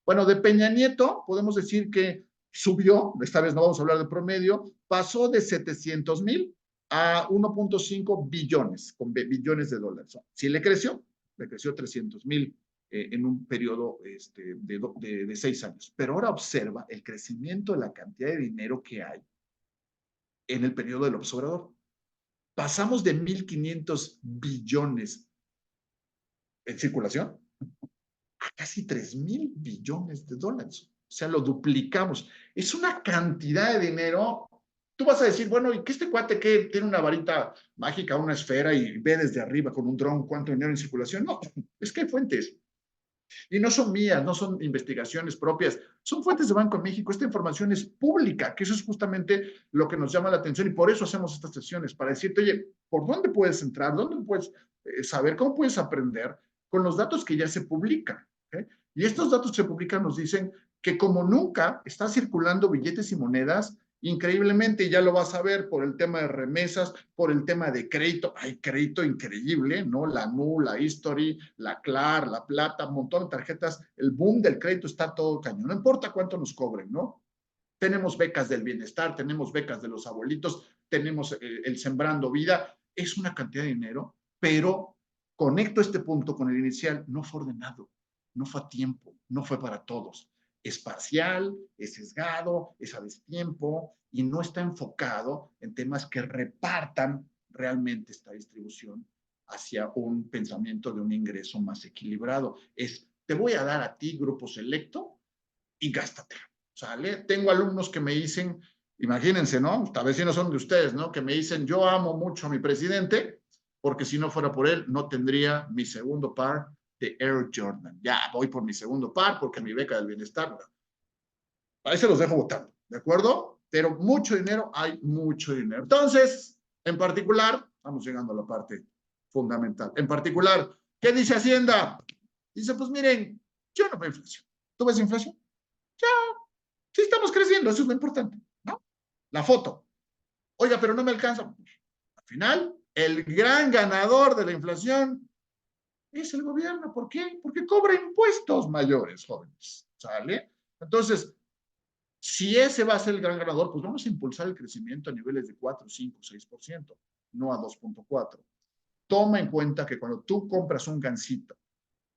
Bueno, de Peña Nieto podemos decir que subió, esta vez no vamos a hablar de promedio, pasó de 700,000 a 1.5 billones, con billones de dólares. Sí le creció 300,000 en un periodo de 6 años. Pero ahora observa el crecimiento de la cantidad de dinero que hay en el periodo del observador. Pasamos de 1,500 billones en circulación a casi 3,000 billones de dólares. O sea, lo duplicamos. Es una cantidad de dinero. Tú vas a decir, bueno, ¿y qué este cuate que tiene una varita mágica, una esfera, y ve desde arriba con un dron cuánto dinero en circulación? No, es que hay fuentes. Y no son mías, no son investigaciones propias, son fuentes de Banco de México. Esta información es pública, que eso es justamente lo que nos llama la atención, y por eso hacemos estas sesiones, para decirte, oye, ¿por dónde puedes entrar? ¿Dónde puedes saber? ¿Cómo puedes aprender? Con los datos que ya se publican. ¿Okay? Y estos datos que se publican nos dicen que como nunca está circulando billetes y monedas. Increíblemente, ya lo vas a ver por el tema de remesas, por el tema de crédito. Hay crédito increíble, ¿no? La NU, la History, la Clar, la Plata, un montón de tarjetas. El boom del crédito está todo cañón. No importa cuánto nos cobren, ¿no? Tenemos becas del bienestar, tenemos becas de los abuelitos, tenemos el Sembrando Vida. Es una cantidad de dinero, pero conecto este punto con el inicial. No fue ordenado, no fue a tiempo, no fue para todos. Es parcial, es sesgado, es a destiempo y no está enfocado en temas que repartan realmente esta distribución hacia un pensamiento de un ingreso más equilibrado. Es, te voy a dar a ti, grupo selecto, y gástatelo. ¿Sale? Tengo alumnos que me dicen, Imagínense, ¿no? Tal vez si no son de ustedes, ¿no? Que me dicen, yo amo mucho a mi presidente, porque si no fuera por él, no tendría mi segundo par de Air Jordan. Ya voy por mi segundo par porque mi beca del bienestar. Ahí se los dejo votando, ¿de acuerdo? Pero mucho dinero, hay mucho dinero. Entonces, en particular, vamos llegando a la parte fundamental. En particular, ¿qué dice Hacienda? Dice, pues miren, yo no veo inflación. ¿Tú ves inflación? Ya, sí estamos creciendo, eso es lo importante, ¿no? La foto. Oiga, pero no me alcanza. Al final, el gran ganador de la inflación es el gobierno. ¿Por qué? Porque cobra impuestos mayores, jóvenes. ¿Sale? Entonces, si ese va a ser el gran ganador, pues vamos a impulsar el crecimiento a niveles de 4, 5, 6%, no a 2.4. Toma en cuenta que cuando tú compras un gansito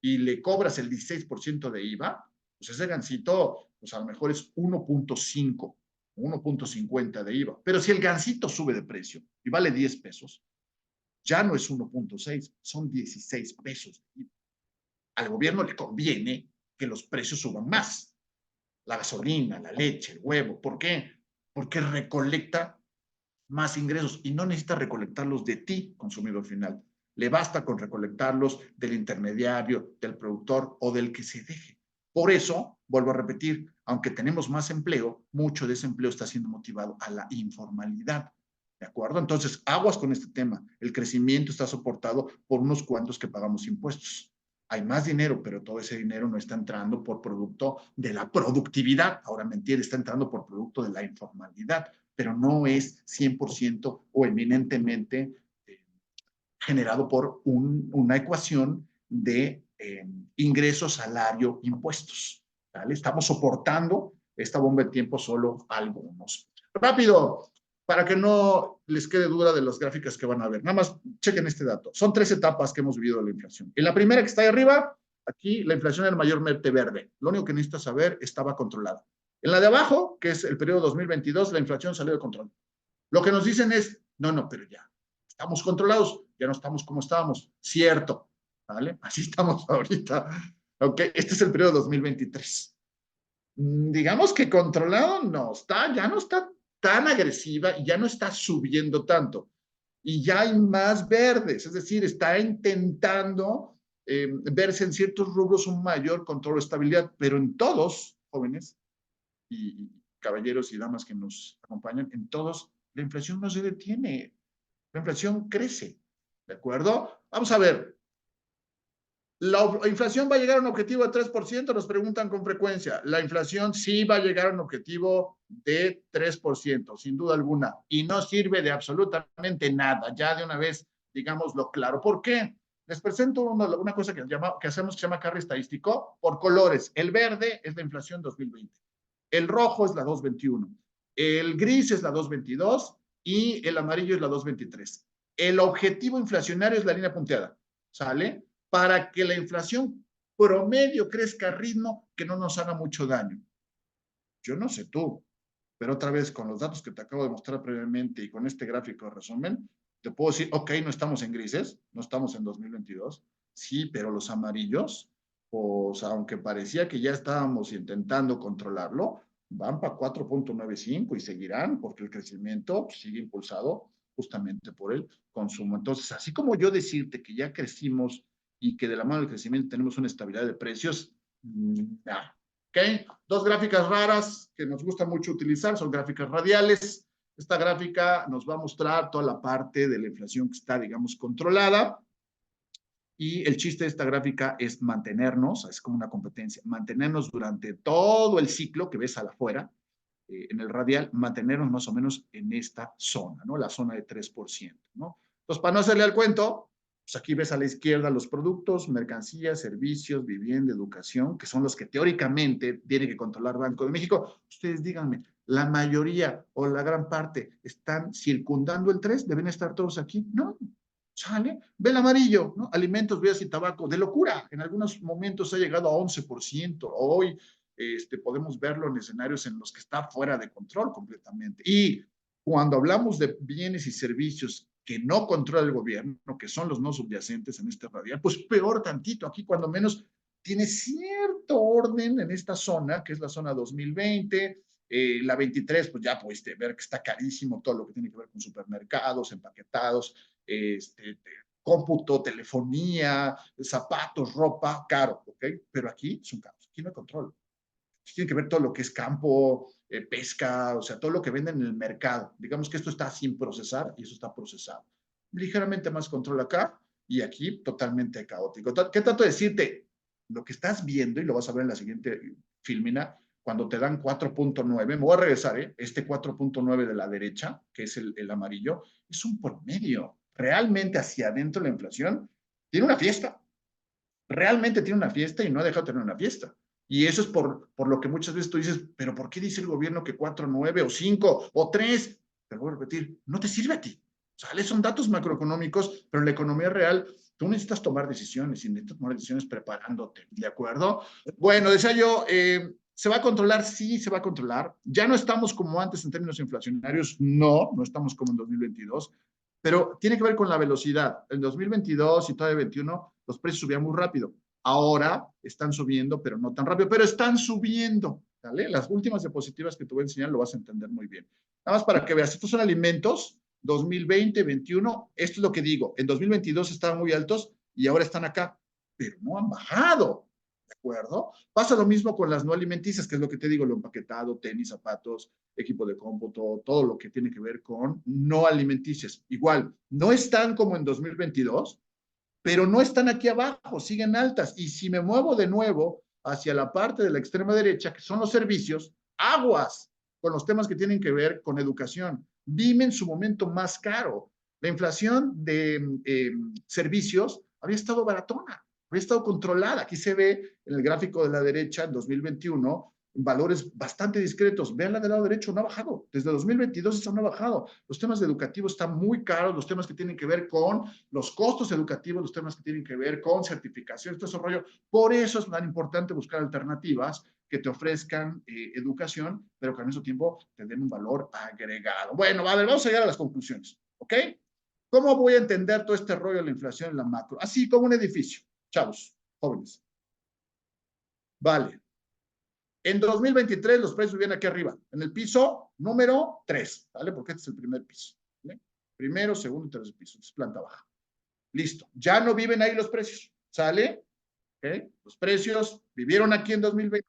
y le cobras el 16% de IVA, pues ese gansito, pues a lo mejor es 1.5, 1.50 de IVA. Pero si el gansito sube de precio y vale 10 pesos, ya no es 1.6, son 16 pesos. Al gobierno le conviene que los precios suban más. La gasolina, la leche, el huevo. ¿Por qué? Porque recolecta más ingresos y no necesita recolectarlos de ti, consumidor final. Le basta con recolectarlos del intermediario, del productor o del que se deje. Por eso, vuelvo a repetir, aunque tenemos más empleo, mucho de ese empleo está siendo motivado a la informalidad. ¿De acuerdo? Entonces, aguas con este tema. El crecimiento está soportado por unos cuantos que pagamos impuestos. Hay más dinero, pero todo ese dinero no está entrando por producto de la productividad. Ahora mentir, está entrando por producto de la informalidad, pero no es 100% o eminentemente generado por una ecuación de ingreso, salario, impuestos. ¿Vale? Estamos soportando esta bomba de tiempo solo algunos. Rápido, para que no les quede duda de las gráficas que van a ver. Nada más chequen este dato. Son 3 etapas que hemos vivido de la inflación. En la primera que está ahí arriba, aquí la inflación era mayormente verde. Lo único que necesitas saber, estaba controlada. En la de abajo, que es el periodo 2022, la inflación salió de control. Lo que nos dicen es, no, no, pero ya, estamos controlados, ya no estamos como estábamos. Cierto, ¿vale? Así estamos ahorita. Ok, este es el periodo 2023. Digamos que controlado no está, ya no está tan agresiva y ya no está subiendo tanto. Y ya hay más verdes, es decir, está intentando verse en ciertos rubros un mayor control o estabilidad, pero en todos, jóvenes y caballeros y damas que nos acompañan, en todos la inflación no se detiene, la inflación crece, ¿de acuerdo? Vamos a ver, ¿la inflación va a llegar a un objetivo de 3%? Nos preguntan con frecuencia. La inflación sí va a llegar a un objetivo de 3%, sin duda alguna, y no sirve de absolutamente nada, ya de una vez, digámoslo claro. ¿Por qué? Les presento una cosa que hacemos que se llama carry estadístico por colores. El verde es la inflación 2020, el rojo es la 221, el gris es la 222 y el amarillo es la 223. El objetivo inflacionario es la línea punteada, ¿sale? Para que la inflación promedio crezca a ritmo que no nos haga mucho daño. Yo no sé tú, pero otra vez con los datos que te acabo de mostrar previamente y con este gráfico de resumen, te puedo decir, ok, no estamos en grises, no estamos en 2022, sí, pero los amarillos, pues aunque parecía que ya estábamos intentando controlarlo, van para 4.95 y seguirán porque el crecimiento sigue impulsado justamente por el consumo. Entonces, así como yo decirte que ya crecimos y que de la mano del crecimiento tenemos una estabilidad de precios, nah. ¿Okay? Dos gráficas raras que nos gusta mucho utilizar son gráficas radiales. Esta gráfica nos va a mostrar toda la parte de la inflación que está, digamos, controlada. Y el chiste de esta gráfica es mantenernos, es como una competencia, mantenernos durante todo el ciclo que ves a la afuera, en el radial, mantenernos más o menos en esta zona, ¿no? La zona de 3%, ¿no? Entonces, para no hacerle al cuento, pues aquí ves a la izquierda los productos, mercancías, servicios, vivienda, educación, que son los que teóricamente tiene que controlar Banco de México. Ustedes díganme, ¿la mayoría o la gran parte están circundando el 3? ¿Deben estar todos aquí? No. ¿Sale? Ve el amarillo, ¿no? Alimentos, bebidas y tabaco, de locura. En algunos momentos ha llegado a 11%. Hoy podemos verlo en escenarios en los que está fuera de control completamente. Y cuando hablamos de bienes y servicios que no controla el gobierno, que son los no subyacentes en este radial, pues peor tantito. Aquí cuando menos tiene cierto orden en esta zona, que es la zona 2020, La 23, pues ya pudiste ver que está carísimo todo lo que tiene que ver con supermercados, empaquetados, cómputo, telefonía, zapatos, ropa, caro, ¿ok? Pero aquí es un caos, aquí no hay control. Tiene que ver todo lo que es campo, pesca, o sea, todo lo que venden en el mercado. Digamos que esto está sin procesar y eso está procesado. Ligeramente más control acá y aquí totalmente caótico. ¿Qué trato de decirte? Lo que estás viendo, y lo vas a ver en la siguiente filmina, cuando te dan 4.9, me voy a regresar, este 4.9 de la derecha, que es el amarillo, es un promedio. Realmente hacia adentro la inflación tiene una fiesta. Realmente tiene una fiesta y no ha dejado de tener una fiesta. Y eso es por lo que muchas veces tú dices, pero ¿por qué dice el gobierno que 4, 9 o 5 o 3? Te voy a repetir, no te sirve a ti. ¿Sale? Son datos macroeconómicos, pero en la economía real tú necesitas tomar decisiones y necesitas tomar decisiones preparándote, ¿de acuerdo? Bueno, decía yo, ¿se va a controlar? Sí, se va a controlar. Ya no estamos como antes en términos inflacionarios, no estamos como en 2022, pero tiene que ver con la velocidad. En 2022 y todavía 2021 los precios subían muy rápido. Ahora están subiendo, pero no tan rápido, pero están subiendo. ¿Vale? Las últimas diapositivas que te voy a enseñar lo vas a entender muy bien. Nada más para que veas, estos son alimentos 2020, 21, esto es lo que digo, en 2022 estaban muy altos y ahora están acá, pero no han bajado, ¿de acuerdo? Pasa lo mismo con las no alimenticias, que es lo que te digo, lo empaquetado, tenis, zapatos, equipo de cómputo, todo lo que tiene que ver con no alimenticias. Igual, no están como en 2022, pero no están aquí abajo, siguen altas. Y si me muevo de nuevo hacia la parte de la extrema derecha, que son los servicios, aguas con los temas que tienen que ver con educación. Dime en su momento más caro. La inflación de servicios había estado baratona, había estado controlada. Aquí se ve en el gráfico de la derecha, en 2021, valores bastante discretos. Vean la del lado derecho, no ha bajado. Desde 2022 eso no ha bajado. Los temas educativos están muy caros, los temas que tienen que ver con los costos educativos, los temas que tienen que ver con certificación, todo ese rollo. Por eso es tan importante buscar alternativas que te ofrezcan educación, pero que al mismo tiempo te den un valor agregado. Bueno, a ver, vamos a llegar a las conclusiones, ¿ok? ¿Cómo voy a entender todo este rollo de la inflación en la macro? Así como un edificio, chavos, jóvenes. Vale. En 2023 los precios vienen aquí arriba, en el piso número 3, ¿vale? Porque este es el primer piso. ¿Vale? Primero, segundo y tercer piso, es planta baja. Listo, ya no viven ahí los precios, ¿sale? ¿Okay? Los precios vivieron aquí en 2020,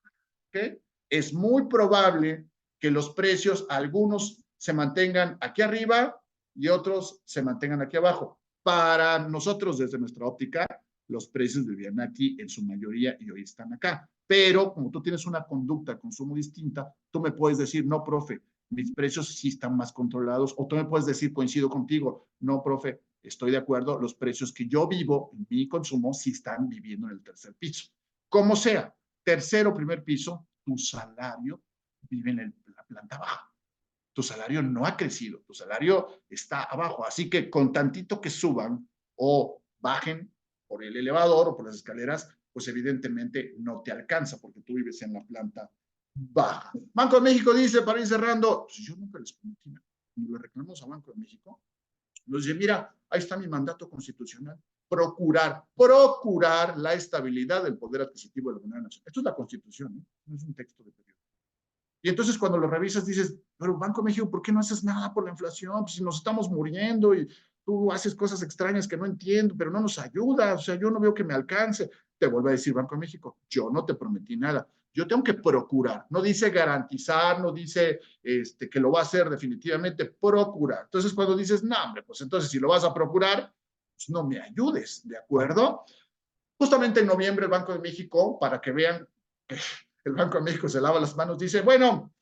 ¿okay? Es muy probable que los precios, algunos se mantengan aquí arriba y otros se mantengan aquí abajo. Para nosotros, desde nuestra óptica, los precios vivían aquí en su mayoría y hoy están acá. Pero como tú tienes una conducta de consumo distinta, tú me puedes decir, no, profe, mis precios sí están más controlados, o tú me puedes decir, coincido contigo, no, profe, estoy de acuerdo, los precios que yo vivo en mi consumo sí están viviendo en el tercer piso. Como sea, tercero o primer piso, tu salario vive en la planta baja. Tu salario no ha crecido, tu salario está abajo. Así que con tantito que suban o bajen por el elevador o por las escaleras, pues evidentemente no te alcanza porque tú vives en la planta baja. Banco de México dice, para ir cerrando, pues yo nunca les prometí nada. Cuando le reclamamos a Banco de México, nos dice, mira, ahí está mi mandato constitucional, procurar la estabilidad del poder adquisitivo de la moneda nacional. Esto es la Constitución, ¿eh? No es un texto de periódico. Y entonces cuando lo revisas dices, pero Banco de México, ¿por qué no haces nada por la inflación? Pues si nos estamos muriendo y tú haces cosas extrañas que no entiendo, pero no nos ayudas, o sea, yo no veo que me alcance. Te vuelve a decir Banco de México, yo no te prometí nada. Yo tengo que procurar, no dice garantizar, no dice que lo va a hacer definitivamente, procurar. Entonces cuando dices, no, hombre, pues entonces si lo vas a procurar, pues no me ayudes, ¿de acuerdo? Justamente en noviembre el Banco de México, para que vean que el Banco de México se lava las manos, dice, bueno,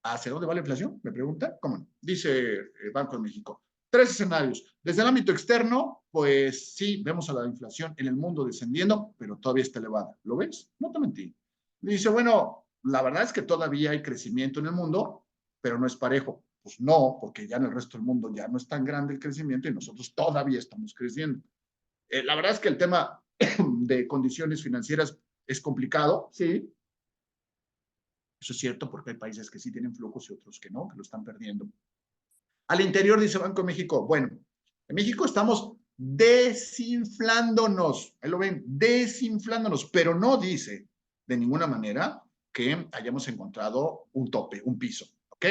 ¿hacia dónde va la inflación? Me pregunta. ¿Cómo no? Dice el Banco de México. 3 escenarios. Desde el ámbito externo, pues sí, vemos a la inflación en el mundo descendiendo, pero todavía está elevada. ¿Lo ves? No te mentí. Dice, bueno, la verdad es que todavía hay crecimiento en el mundo, pero no es parejo. Pues no, porque ya en el resto del mundo ya no es tan grande el crecimiento y nosotros todavía estamos creciendo. La verdad es que el tema de condiciones financieras es complicado, sí. Eso es cierto porque hay países que sí tienen flujos y otros que no, que lo están perdiendo. Al interior dice Banco de México, bueno, en México estamos desinflándonos, ahí lo ven, desinflándonos, pero no dice de ninguna manera que hayamos encontrado un tope, un piso, ¿ok?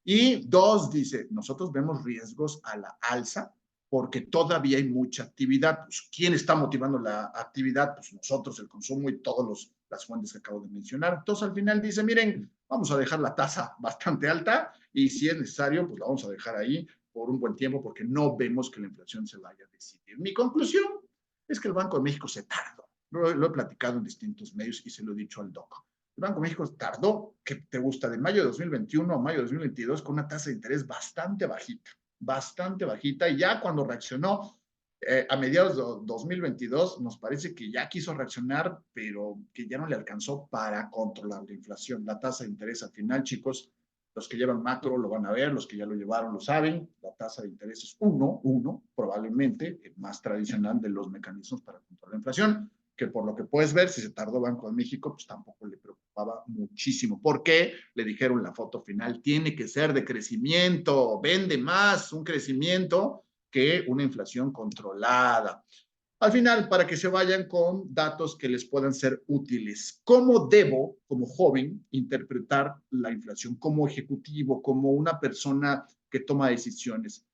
Y dos, dice, nosotros vemos riesgos a la alza porque todavía hay mucha actividad. Pues, ¿quién está motivando la actividad? Pues nosotros, el consumo y todas las fuentes que acabo de mencionar. Entonces, al final dice, miren, vamos a dejar la tasa bastante alta y si es necesario, pues la vamos a dejar ahí por un buen tiempo porque no vemos que la inflación se vaya a decidir. Mi conclusión es que el Banco de México se tardó. Lo he platicado en distintos medios y se lo he dicho al DOC. El Banco de México tardó, que te gusta, de mayo de 2021 a mayo de 2022 con una tasa de interés bastante bajita, y ya cuando reaccionó a mediados de 2022, nos parece que ya quiso reaccionar, pero que ya no le alcanzó para controlar la inflación. La tasa de interés al final, chicos, los que llevan macro lo van a ver, los que ya lo llevaron lo saben, la tasa de interés es 1, probablemente el más tradicional de los mecanismos para controlar la inflación, que por lo que puedes ver, si se tardó Banco de México, pues tampoco le preocupaba muchísimo. ¿Por qué? Le dijeron la foto final, tiene que ser de crecimiento, vende más un crecimiento que una inflación controlada. Al final, para que se vayan con datos que les puedan ser útiles. ¿Cómo debo, como joven, interpretar la inflación como ejecutivo, como una persona que toma decisiones?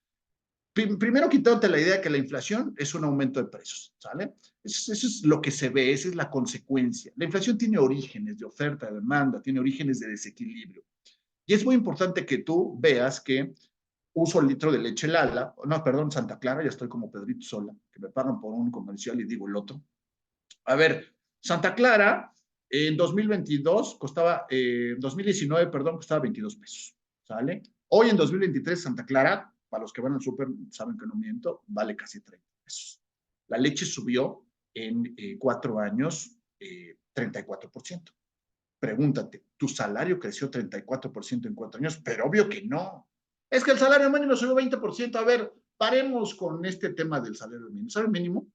Primero, quitándote la idea que la inflación es un aumento de precios, ¿sale? Eso es lo que se ve, esa es la consecuencia. La inflación tiene orígenes de oferta, de demanda, tiene orígenes de desequilibrio. Y es muy importante que tú veas que uso el litro de leche Lala, no, perdón, Santa Clara, ya estoy como Pedrito Sola, que me pagan por un comercial y digo el otro. A ver, Santa Clara en 2022 costaba, 2019, perdón, costaba 22 pesos, ¿sale? Hoy en 2023 Santa Clara, para los que van al súper saben que no miento, vale casi 30 pesos. La leche subió en 4 años 34%. Pregúntate, ¿tu salario creció 34% en 4 años? Pero obvio que no. Es que el salario mínimo subió 20%. A ver, paremos con este tema del salario mínimo. El salario mínimo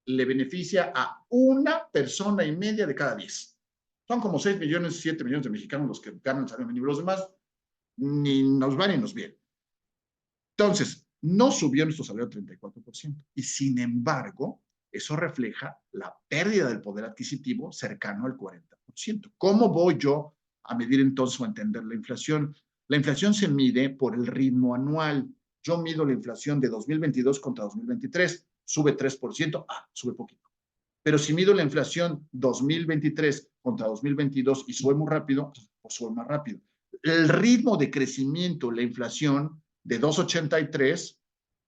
le beneficia a 1,5 personas de cada 10. Son como 6 millones, 7 millones de mexicanos los que ganan el salario mínimo. Los demás ni nos van ni nos vienen. Entonces, no subió nuestro salario 34%. Y sin embargo, eso refleja la pérdida del poder adquisitivo cercano al 40%. ¿Cómo voy yo a medir entonces o a entender la inflación? La inflación se mide por el ritmo anual. Yo mido la inflación de 2022 contra 2023. Sube 3%, sube poquito. Pero si mido la inflación 2023 contra 2022 y sube muy rápido, pues sube más rápido. El ritmo de crecimiento, la inflación de 2,83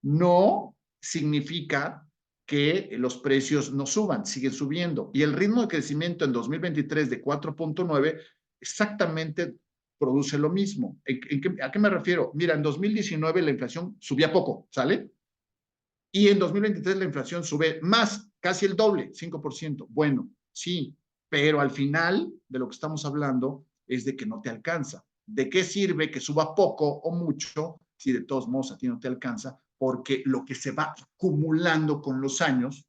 no significa que los precios no suban, siguen subiendo. Y el ritmo de crecimiento en 2023 de 4,9 exactamente produce lo mismo. ¿A qué me refiero? Mira, en 2019 la inflación subía poco, ¿sale? Y en 2023 la inflación sube más, casi el doble, 5%. Bueno, sí, pero al final de lo que estamos hablando es de que no te alcanza. ¿De qué sirve que suba poco o mucho si de todos modos a ti no te alcanza? Porque lo que se va acumulando con los años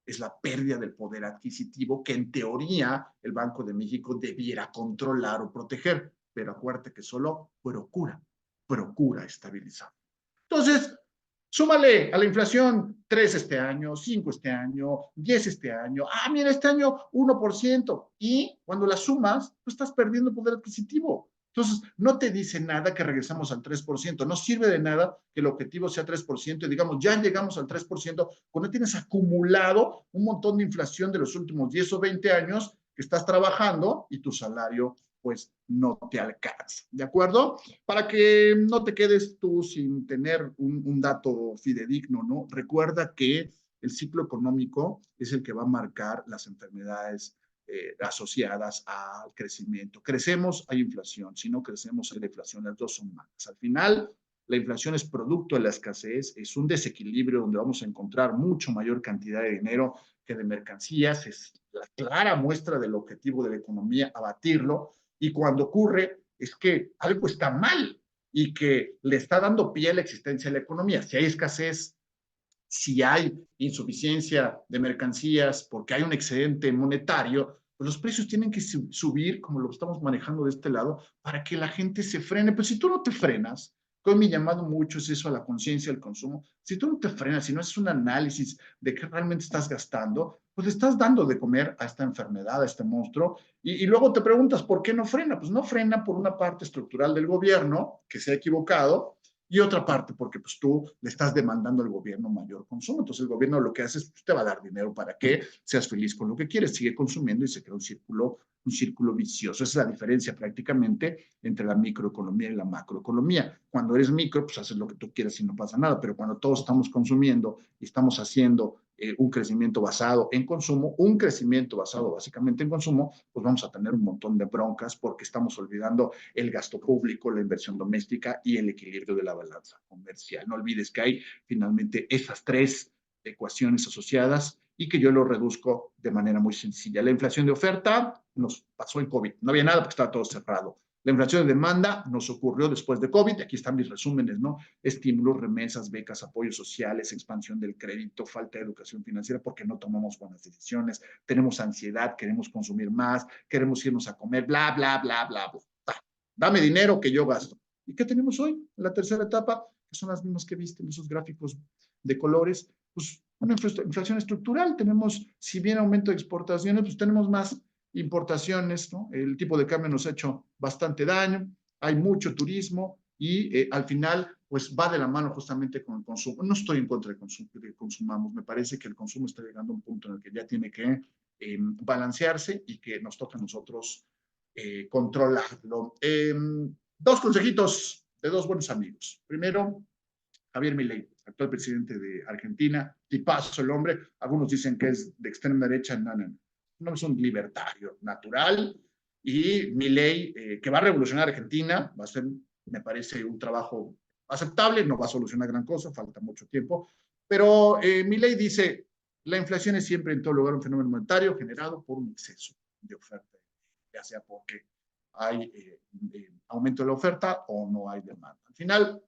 es la pérdida del poder adquisitivo que en teoría el Banco de México debiera controlar o proteger, pero acuérdate que solo procura estabilizar. Entonces, súmale a la inflación 3 este año, 5 este año, 10 este año. Mira, este año 1%. Y cuando la sumas, tú estás perdiendo poder adquisitivo. Entonces, no te dice nada que regresamos al 3%. No sirve de nada que el objetivo sea 3% y digamos, ya llegamos al 3% cuando tienes acumulado un montón de inflación de los últimos 10 o 20 años que estás trabajando y tu salario pues no te alcanza, ¿de acuerdo? Para que no te quedes tú sin tener un dato fidedigno, ¿no? Recuerda que el ciclo económico es el que va a marcar las enfermedades asociadas al crecimiento. Crecemos, hay inflación. Si no crecemos, hay deflación. Las dos son malas. Al final, la inflación es producto de la escasez, es un desequilibrio donde vamos a encontrar mucho mayor cantidad de dinero que de mercancías. Es la clara muestra del objetivo de la economía, abatirlo. Y cuando ocurre, es que algo está mal y que le está dando pie a la existencia de la economía. Si hay escasez, si hay insuficiencia de mercancías, porque hay un excedente monetario, pues los precios tienen que subir, como lo estamos manejando de este lado, para que la gente se frene. Pero si tú no te frenas, Hoy mi llamado mucho es eso a la conciencia del consumo. Si tú no te frenas, si no haces un análisis de qué realmente estás gastando, pues le estás dando de comer a esta enfermedad, a este monstruo, y luego te preguntas, ¿por qué no frena? Pues no frena por una parte estructural del gobierno, que se ha equivocado, y otra parte porque pues tú le estás demandando al gobierno mayor consumo. Entonces el gobierno lo que hace es pues, te va a dar dinero para que seas feliz con lo que quieres, sigue consumiendo y se crea un círculo vicioso. Esa es la diferencia prácticamente entre la microeconomía y la macroeconomía. Cuando eres micro, pues haces lo que tú quieras y no pasa nada, pero cuando todos estamos consumiendo y estamos haciendo un crecimiento basado en consumo, un crecimiento basado básicamente en consumo, pues vamos a tener un montón de broncas porque estamos olvidando el gasto público, la inversión doméstica y el equilibrio de la balanza comercial. No olvides que hay finalmente esas tres ecuaciones asociadas y que yo lo reduzco de manera muy sencilla. La inflación de oferta nos pasó en COVID, no había nada porque estaba todo cerrado. La inflación de demanda nos ocurrió después de COVID, aquí están mis resúmenes, ¿no? Estímulos, remesas, becas, apoyos sociales, expansión del crédito, falta de educación financiera porque no tomamos buenas decisiones, tenemos ansiedad, queremos consumir más, queremos irnos a comer, bla, bla, bla, bla, bla. Dame dinero que yo gasto. ¿Y qué tenemos hoy? La tercera etapa, que son las mismas que viste en esos gráficos de colores, pues una inflación estructural. Tenemos, si bien aumento de exportaciones, pues tenemos más importaciones, ¿no? El tipo de cambio nos ha hecho bastante daño, hay mucho turismo y al final, pues va de la mano justamente con el consumo. No estoy en contra de que consumamos, me parece que el consumo está llegando a un punto en el que ya tiene que balancearse y que nos toca a nosotros controlarlo. Dos consejitos de dos buenos amigos. Primero, Javier Milei, actual presidente de Argentina, tipazo el hombre, algunos dicen que es de extrema derecha, no es un libertario natural, y Milei, que va a revolucionar Argentina, va a ser, me parece, un trabajo aceptable, no va a solucionar gran cosa, falta mucho tiempo, pero Milei dice, la inflación es siempre en todo lugar un fenómeno monetario generado por un exceso de oferta, ya sea porque hay aumento de la oferta o no hay demanda. Al final,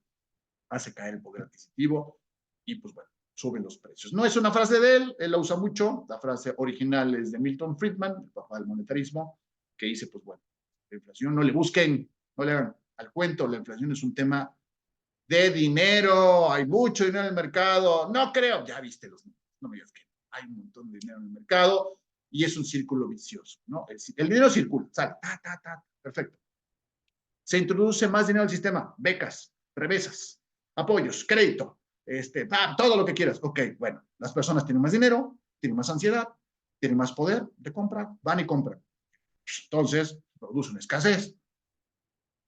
hace caer el poder adquisitivo y pues bueno, suben los precios. No es una frase de él, él la usa mucho, la frase original es de Milton Friedman, el papá del monetarismo, que dice pues bueno, la inflación no le busquen, no le hagan al cuento, la inflación es un tema de dinero, hay mucho dinero en el mercado, no creo, ya viste los números, no me digas que hay un montón de dinero en el mercado y es un círculo vicioso, ¿no? El dinero circula, sale, perfecto. Se introduce más dinero al sistema, becas, remesas, apoyos, crédito, todo lo que quieras. Ok, bueno, las personas tienen más dinero, tienen más ansiedad, tienen más poder de compra, van y compran. Entonces, produce una escasez.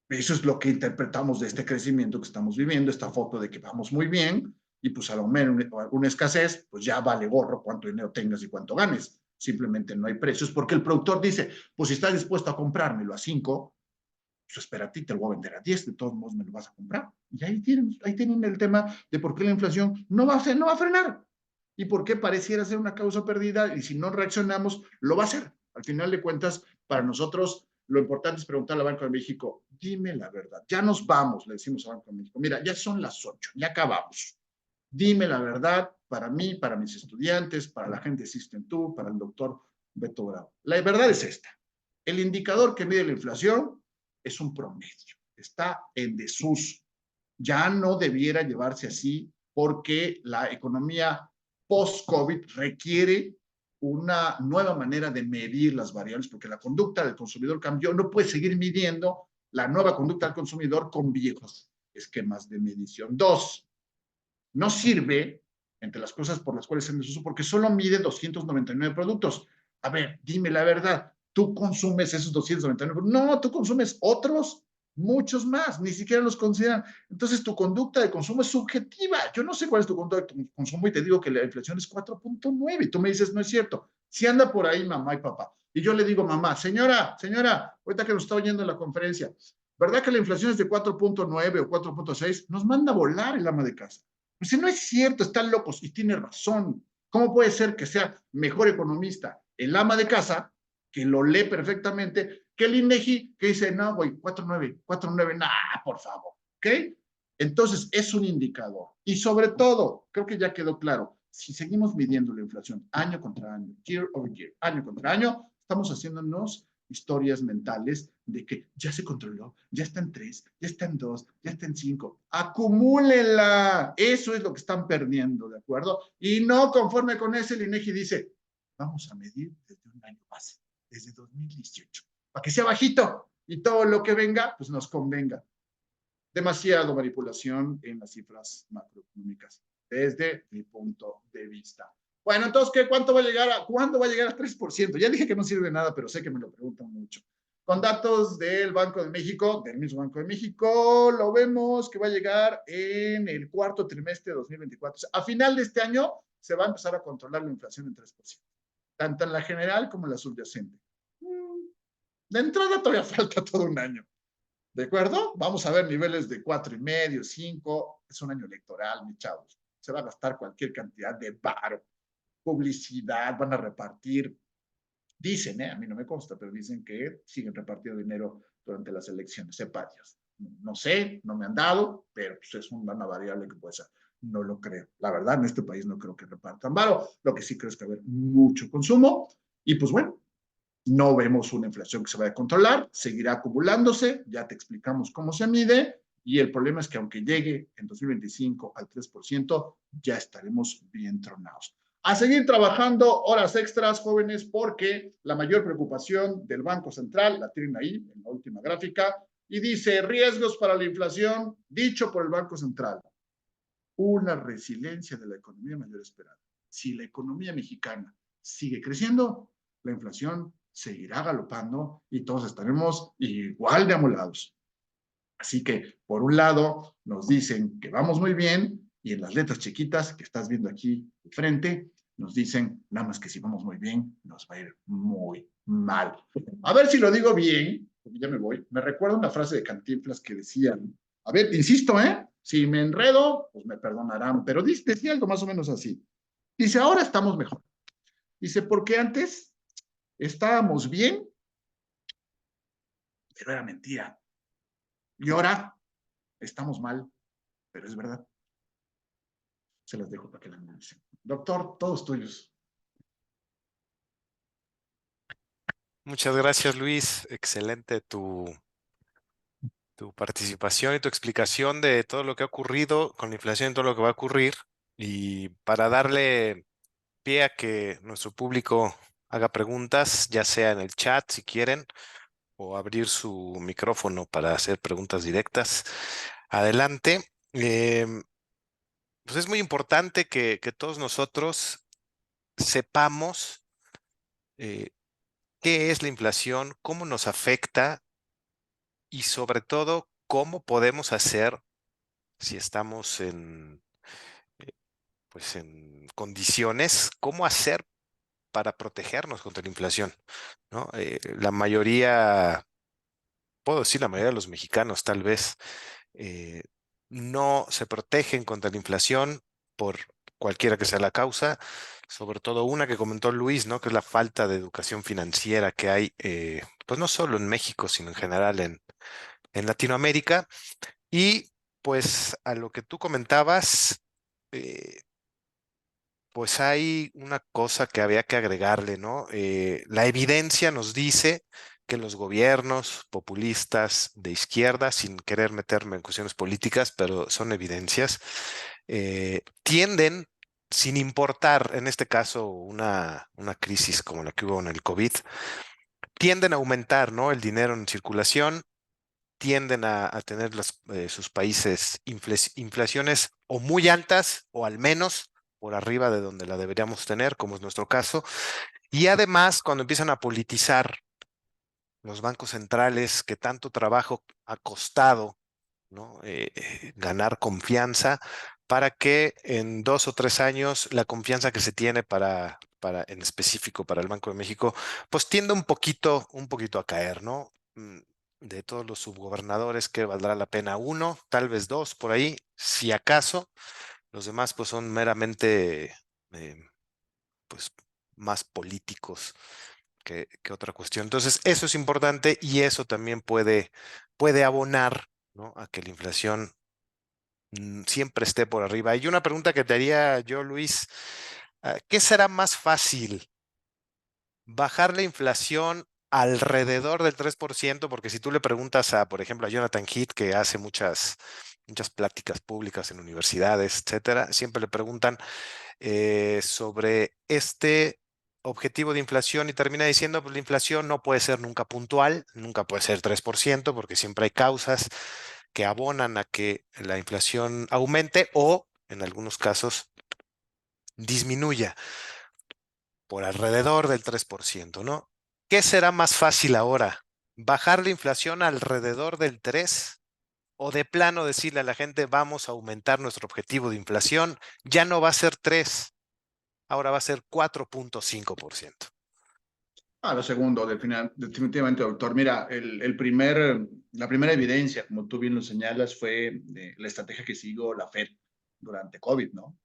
Eso es lo que interpretamos de este crecimiento que estamos viviendo, esta foto de que vamos muy bien y pues al menos una escasez, pues ya vale gorro cuánto dinero tengas y cuánto ganes. Simplemente no hay precios porque el productor dice, pues si estás dispuesto a comprármelo a 5, pues espérate, te lo voy a vender a 10, de todos modos me lo vas a comprar. Y ahí tienen el tema de por qué la inflación no va a frenar y por qué pareciera ser una causa perdida y si no reaccionamos, lo va a hacer. Al final de cuentas, para nosotros, lo importante es preguntarle al Banco de México, dime la verdad, ya nos vamos, le decimos al Banco de México, mira, ya son las 8, ya acabamos. Dime la verdad para mí, para mis estudiantes, para la gente de System 2, para el doctor Beto Bravo. La verdad es esta. El indicador que mide la inflación es un promedio, está en desuso. Ya no debiera llevarse así porque la economía post-COVID requiere una nueva manera de medir las variables porque la conducta del consumidor cambió, no puede seguir midiendo la nueva conducta del consumidor con viejos esquemas de medición. Dos, no sirve, entre las cosas por las cuales se desuso, porque solo mide 299 productos. A ver, dime la verdad, ¿tú consumes esos 299? No, tú consumes otros, muchos más, ni siquiera los consideran. Entonces, tu conducta de consumo es subjetiva. Yo no sé cuál es tu conducta de consumo y te digo que la inflación es 4.9 y tú me dices, no es cierto. Si anda por ahí mamá y papá. Y yo le digo, mamá, señora, ahorita que nos está oyendo en la conferencia, ¿verdad que la inflación es de 4.9 o 4.6? Nos manda a volar el ama de casa. Pues no es cierto, están locos y tiene razón. ¿Cómo puede ser que sea mejor economista el ama de casa, que lo lee perfectamente, que el INEGI, que dice, no, güey, 4.9, nah, por favor, ¿ok? Entonces, es un indicador. Y sobre todo, creo que ya quedó claro, si seguimos midiendo la inflación año contra año, year over year, año contra año, estamos haciéndonos historias mentales de que ya se controló, ya está en 3, ya está en 2, ya está en 5. Acumúlenla. Eso es lo que están perdiendo, ¿de acuerdo? Y no conforme con eso, el INEGI dice, vamos a medir desde un año base, desde 2018, para que sea bajito y todo lo que venga, pues nos convenga. Demasiado manipulación en las cifras macroeconómicas, desde mi punto de vista. Bueno, entonces, ¿qué? ¿Cuánto va a llegar ¿cuándo va a llegar a 3%? Ya dije que no sirve de nada, pero sé que me lo preguntan mucho. Con datos del Banco de México, del mismo Banco de México, lo vemos que va a llegar en el cuarto trimestre de 2024. O sea, a final de este año se va a empezar a controlar la inflación en 3%, tanto en la general como en la subyacente. De entrada todavía falta todo un año. ¿De acuerdo? Vamos a ver niveles de 4,5, 5. Es un año electoral, mis chavos. Se va a gastar cualquier cantidad de varo, publicidad, van a repartir. Dicen, a mí no me consta, pero dicen que siguen repartiendo dinero durante las elecciones. Sepa Dios. No sé, no me han dado, pero pues es una variable que puede ser. No lo creo. La verdad, en este país no creo que repartan varo. Lo que sí creo es que va a haber mucho consumo. Y pues bueno, no vemos una inflación que se vaya a controlar, seguirá acumulándose, ya te explicamos cómo se mide, y el problema es que aunque llegue en 2025 al 3%, ya estaremos bien tronados. A seguir trabajando horas extras, jóvenes, porque la mayor preocupación del Banco Central, la tienen ahí en la última gráfica, y dice riesgos para la inflación, dicho por el Banco Central, una resiliencia de la economía mayor esperada. Si la economía mexicana sigue creciendo, la inflación seguirá galopando y todos estaremos igual de amolados. Así que, por un lado, nos dicen que vamos muy bien y en las letras chiquitas que estás viendo aquí de frente, nos dicen nada más que si vamos muy bien, nos va a ir muy mal. A ver si lo digo bien, porque ya me voy. Me recuerda una frase de Cantinflas que decía, a ver, te insisto, si me enredo, pues me perdonarán, pero decía algo más o menos así. Dice, ahora estamos mejor. Dice, porque antes estábamos bien, pero era mentira. Y ahora estamos mal, pero es verdad. Se las dejo para que la analicen. Doctor, todos tuyos. Muchas gracias, Luis. Excelente tu participación y tu explicación de todo lo que ha ocurrido con la inflación y todo lo que va a ocurrir. Y para darle pie a que nuestro público haga preguntas, ya sea en el chat si quieren, o abrir su micrófono para hacer preguntas directas. Adelante. Pues es muy importante que todos nosotros sepamos eh, qué es la inflación, cómo nos afecta y sobre todo cómo podemos hacer si estamos eh, pues en condiciones, cómo hacer para protegernos contra la inflación, ¿no? La mayoría, puedo decir la mayoría de los mexicanos tal vez, eh, no se protegen contra la inflación por cualquiera que sea la causa, sobre todo una que comentó Luis, ¿no? Que es la falta de educación financiera que hay, pues no solo en México, sino en general en Latinoamérica. Y pues a lo que tú comentabas, eh, pues hay una cosa que había que agregarle, ¿no? La evidencia nos dice que los gobiernos populistas de izquierda, sin querer meterme en cuestiones políticas, pero son evidencias, tienden, sin importar, en este caso, una crisis como la que hubo en el COVID, tienden a aumentar, ¿no? El dinero en circulación, tienden a tener sus países inflaciones o muy altas o al menos por arriba de donde la deberíamos tener, como es nuestro caso. Y además, cuando empiezan a politizar los bancos centrales, que tanto trabajo ha costado, ¿no? Ganar confianza para que en 2 o 3 años la confianza que se tiene en específico para el Banco de México, pues tiende un poquito a caer, ¿no? De todos los subgobernadores que valdrá la pena uno, tal vez dos por ahí, si acaso. Los demás pues son meramente eh, pues más políticos que otra cuestión. Entonces, eso es importante y eso también puede abonar, ¿no? A que la inflación siempre esté por arriba. Y una pregunta que te haría yo, Luis, ¿qué será más fácil? ¿Bajar la inflación alrededor del 3%, porque si tú le preguntas a, por ejemplo, a Jonathan Heath, que hace muchas pláticas públicas en universidades, etcétera, siempre le preguntan sobre este objetivo de inflación y termina diciendo, pues la inflación no puede ser nunca puntual, nunca puede ser 3%, porque siempre hay causas que abonan a que la inflación aumente o, en algunos casos, disminuya por alrededor del 3%, ¿no? ¿Qué será más fácil ahora? ¿Bajar la inflación alrededor del 3%? O de plano decirle a la gente, vamos a aumentar nuestro objetivo de inflación, ya no va a ser 3, ahora va a ser 4.5%. Lo segundo, definitivamente, doctor. Mira, la primera evidencia, como tú bien lo señalas, fue la estrategia que siguió la Fed durante COVID, ¿no?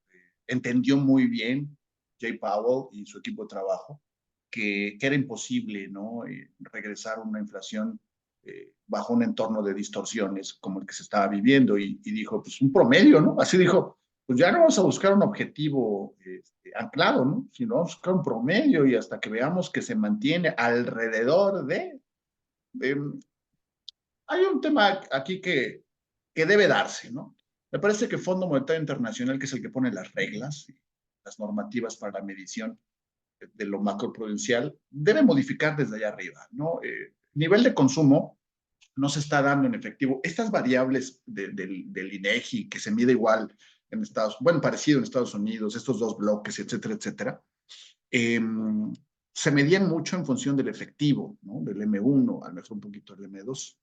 Entendió muy bien Jay Powell y su equipo de trabajo que era imposible, ¿no? Regresar a una inflación bajo un entorno de distorsiones como el que se estaba viviendo y dijo, pues un promedio, ¿no? Así dijo, pues ya no vamos a buscar un objetivo anclado, ¿no? Sino vamos a buscar un promedio y hasta que veamos que se mantiene alrededor de... Eh, hay un tema aquí que debe darse, ¿no? Me parece que Fondo Monetario Internacional, que es el que pone las reglas, las normativas para la medición de lo macroprudencial, debe modificar desde allá arriba, ¿no? Nivel de consumo no se está dando en efectivo. Estas variables del INEGI, que se mide igual en bueno, parecido en Estados Unidos, estos dos bloques, etcétera, etcétera, eh, se medían mucho en función del efectivo, ¿no? Del M1, al mejor un poquito del M2.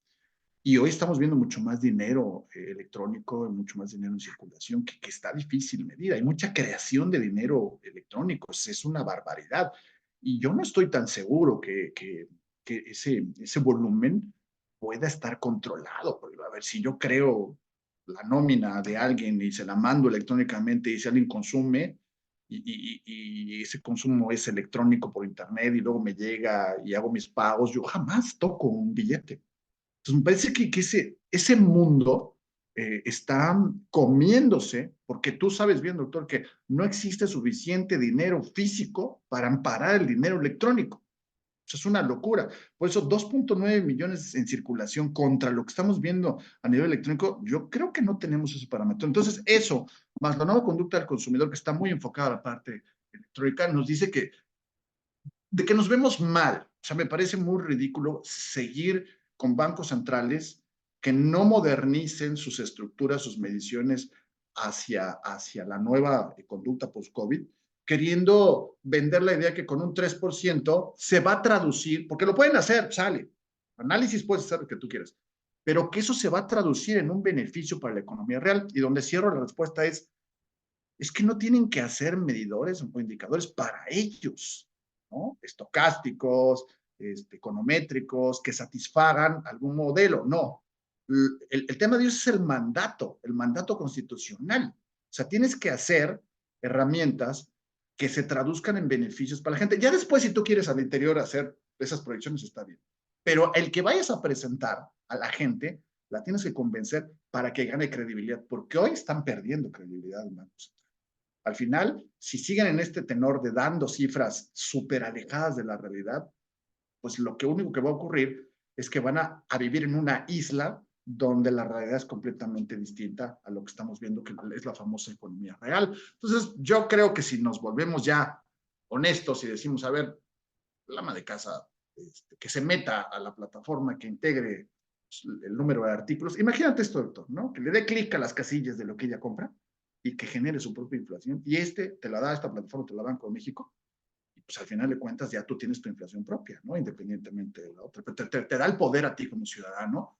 Y hoy estamos viendo mucho más dinero electrónico, mucho más dinero en circulación, que está difícil medir. Hay mucha creación de dinero electrónico, es una barbaridad. Y yo no estoy tan seguro que ese volumen pueda estar controlado. Porque, a ver, si yo creo la nómina de alguien y se la mando electrónicamente y si alguien consume y ese consumo es electrónico por internet y luego me llega y hago mis pagos, yo jamás toco un billete. Entonces, me parece que ese mundo está comiéndose, porque tú sabes bien, doctor, que no existe suficiente dinero físico para amparar el dinero electrónico. Eso es una locura. Por eso 2.9 millones en circulación contra lo que estamos viendo a nivel electrónico, yo creo que no tenemos ese parámetro. Entonces, eso, más la nueva conducta del consumidor que está muy enfocada a la parte electrónica, nos dice de que nos vemos mal. O sea, me parece muy ridículo seguir con bancos centrales que no modernicen sus estructuras, sus mediciones hacia la nueva conducta post-COVID, queriendo vender la idea que con un 3% se va a traducir, porque lo pueden hacer, sale. Análisis puedes hacer lo que tú quieras, pero que eso se va a traducir en un beneficio para la economía real. Y donde cierro la respuesta es que no tienen que hacer medidores o indicadores para ellos, ¿no? Estocásticos, econométricos, que satisfagan algún modelo. No. El tema de ellos es el mandato constitucional. O sea, tienes que hacer herramientas que se traduzcan en beneficios para la gente. Ya después, si tú quieres al interior hacer esas proyecciones, está bien. Pero el que vayas a presentar a la gente, la tienes que convencer para que gane credibilidad, porque hoy están perdiendo credibilidad, hermanos. Al final, si siguen en este tenor de dando cifras súper alejadas de la realidad, pues lo que único que va a ocurrir es que van a vivir en una isla donde la realidad es completamente distinta a lo que estamos viendo, que es la famosa economía real. Entonces, yo creo que si nos volvemos ya honestos y decimos, a ver, la ama de casa, que se meta a la plataforma, que integre el número de artículos. Imagínate esto, doctor, ¿no? Que le dé clic a las casillas de lo que ella compra y que genere su propia inflación. Y te la da esta plataforma, te la Banco de México. Y pues al final de cuentas ya tú tienes tu inflación propia, ¿no? Independientemente de la otra. Pero te da el poder a ti como ciudadano.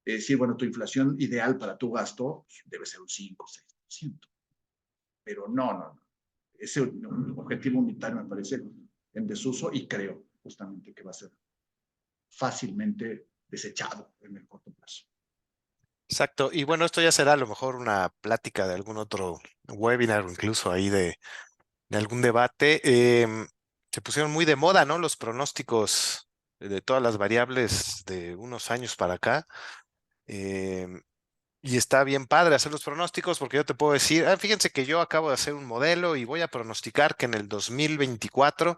Decir, bueno, tu inflación ideal para tu gasto debe ser un 5 o 6%. Pero no. Ese objetivo unitario me parece en desuso y creo justamente que va a ser fácilmente desechado en el corto plazo. Exacto. Y bueno, esto ya será a lo mejor una plática de algún otro webinar o incluso ahí de algún debate. Se pusieron muy de moda, ¿no? Los pronósticos de todas las variables de unos años para acá. em, y está bien padre hacer los pronósticos porque yo te puedo decir, fíjense que yo acabo de hacer un modelo y voy a pronosticar que en el 2024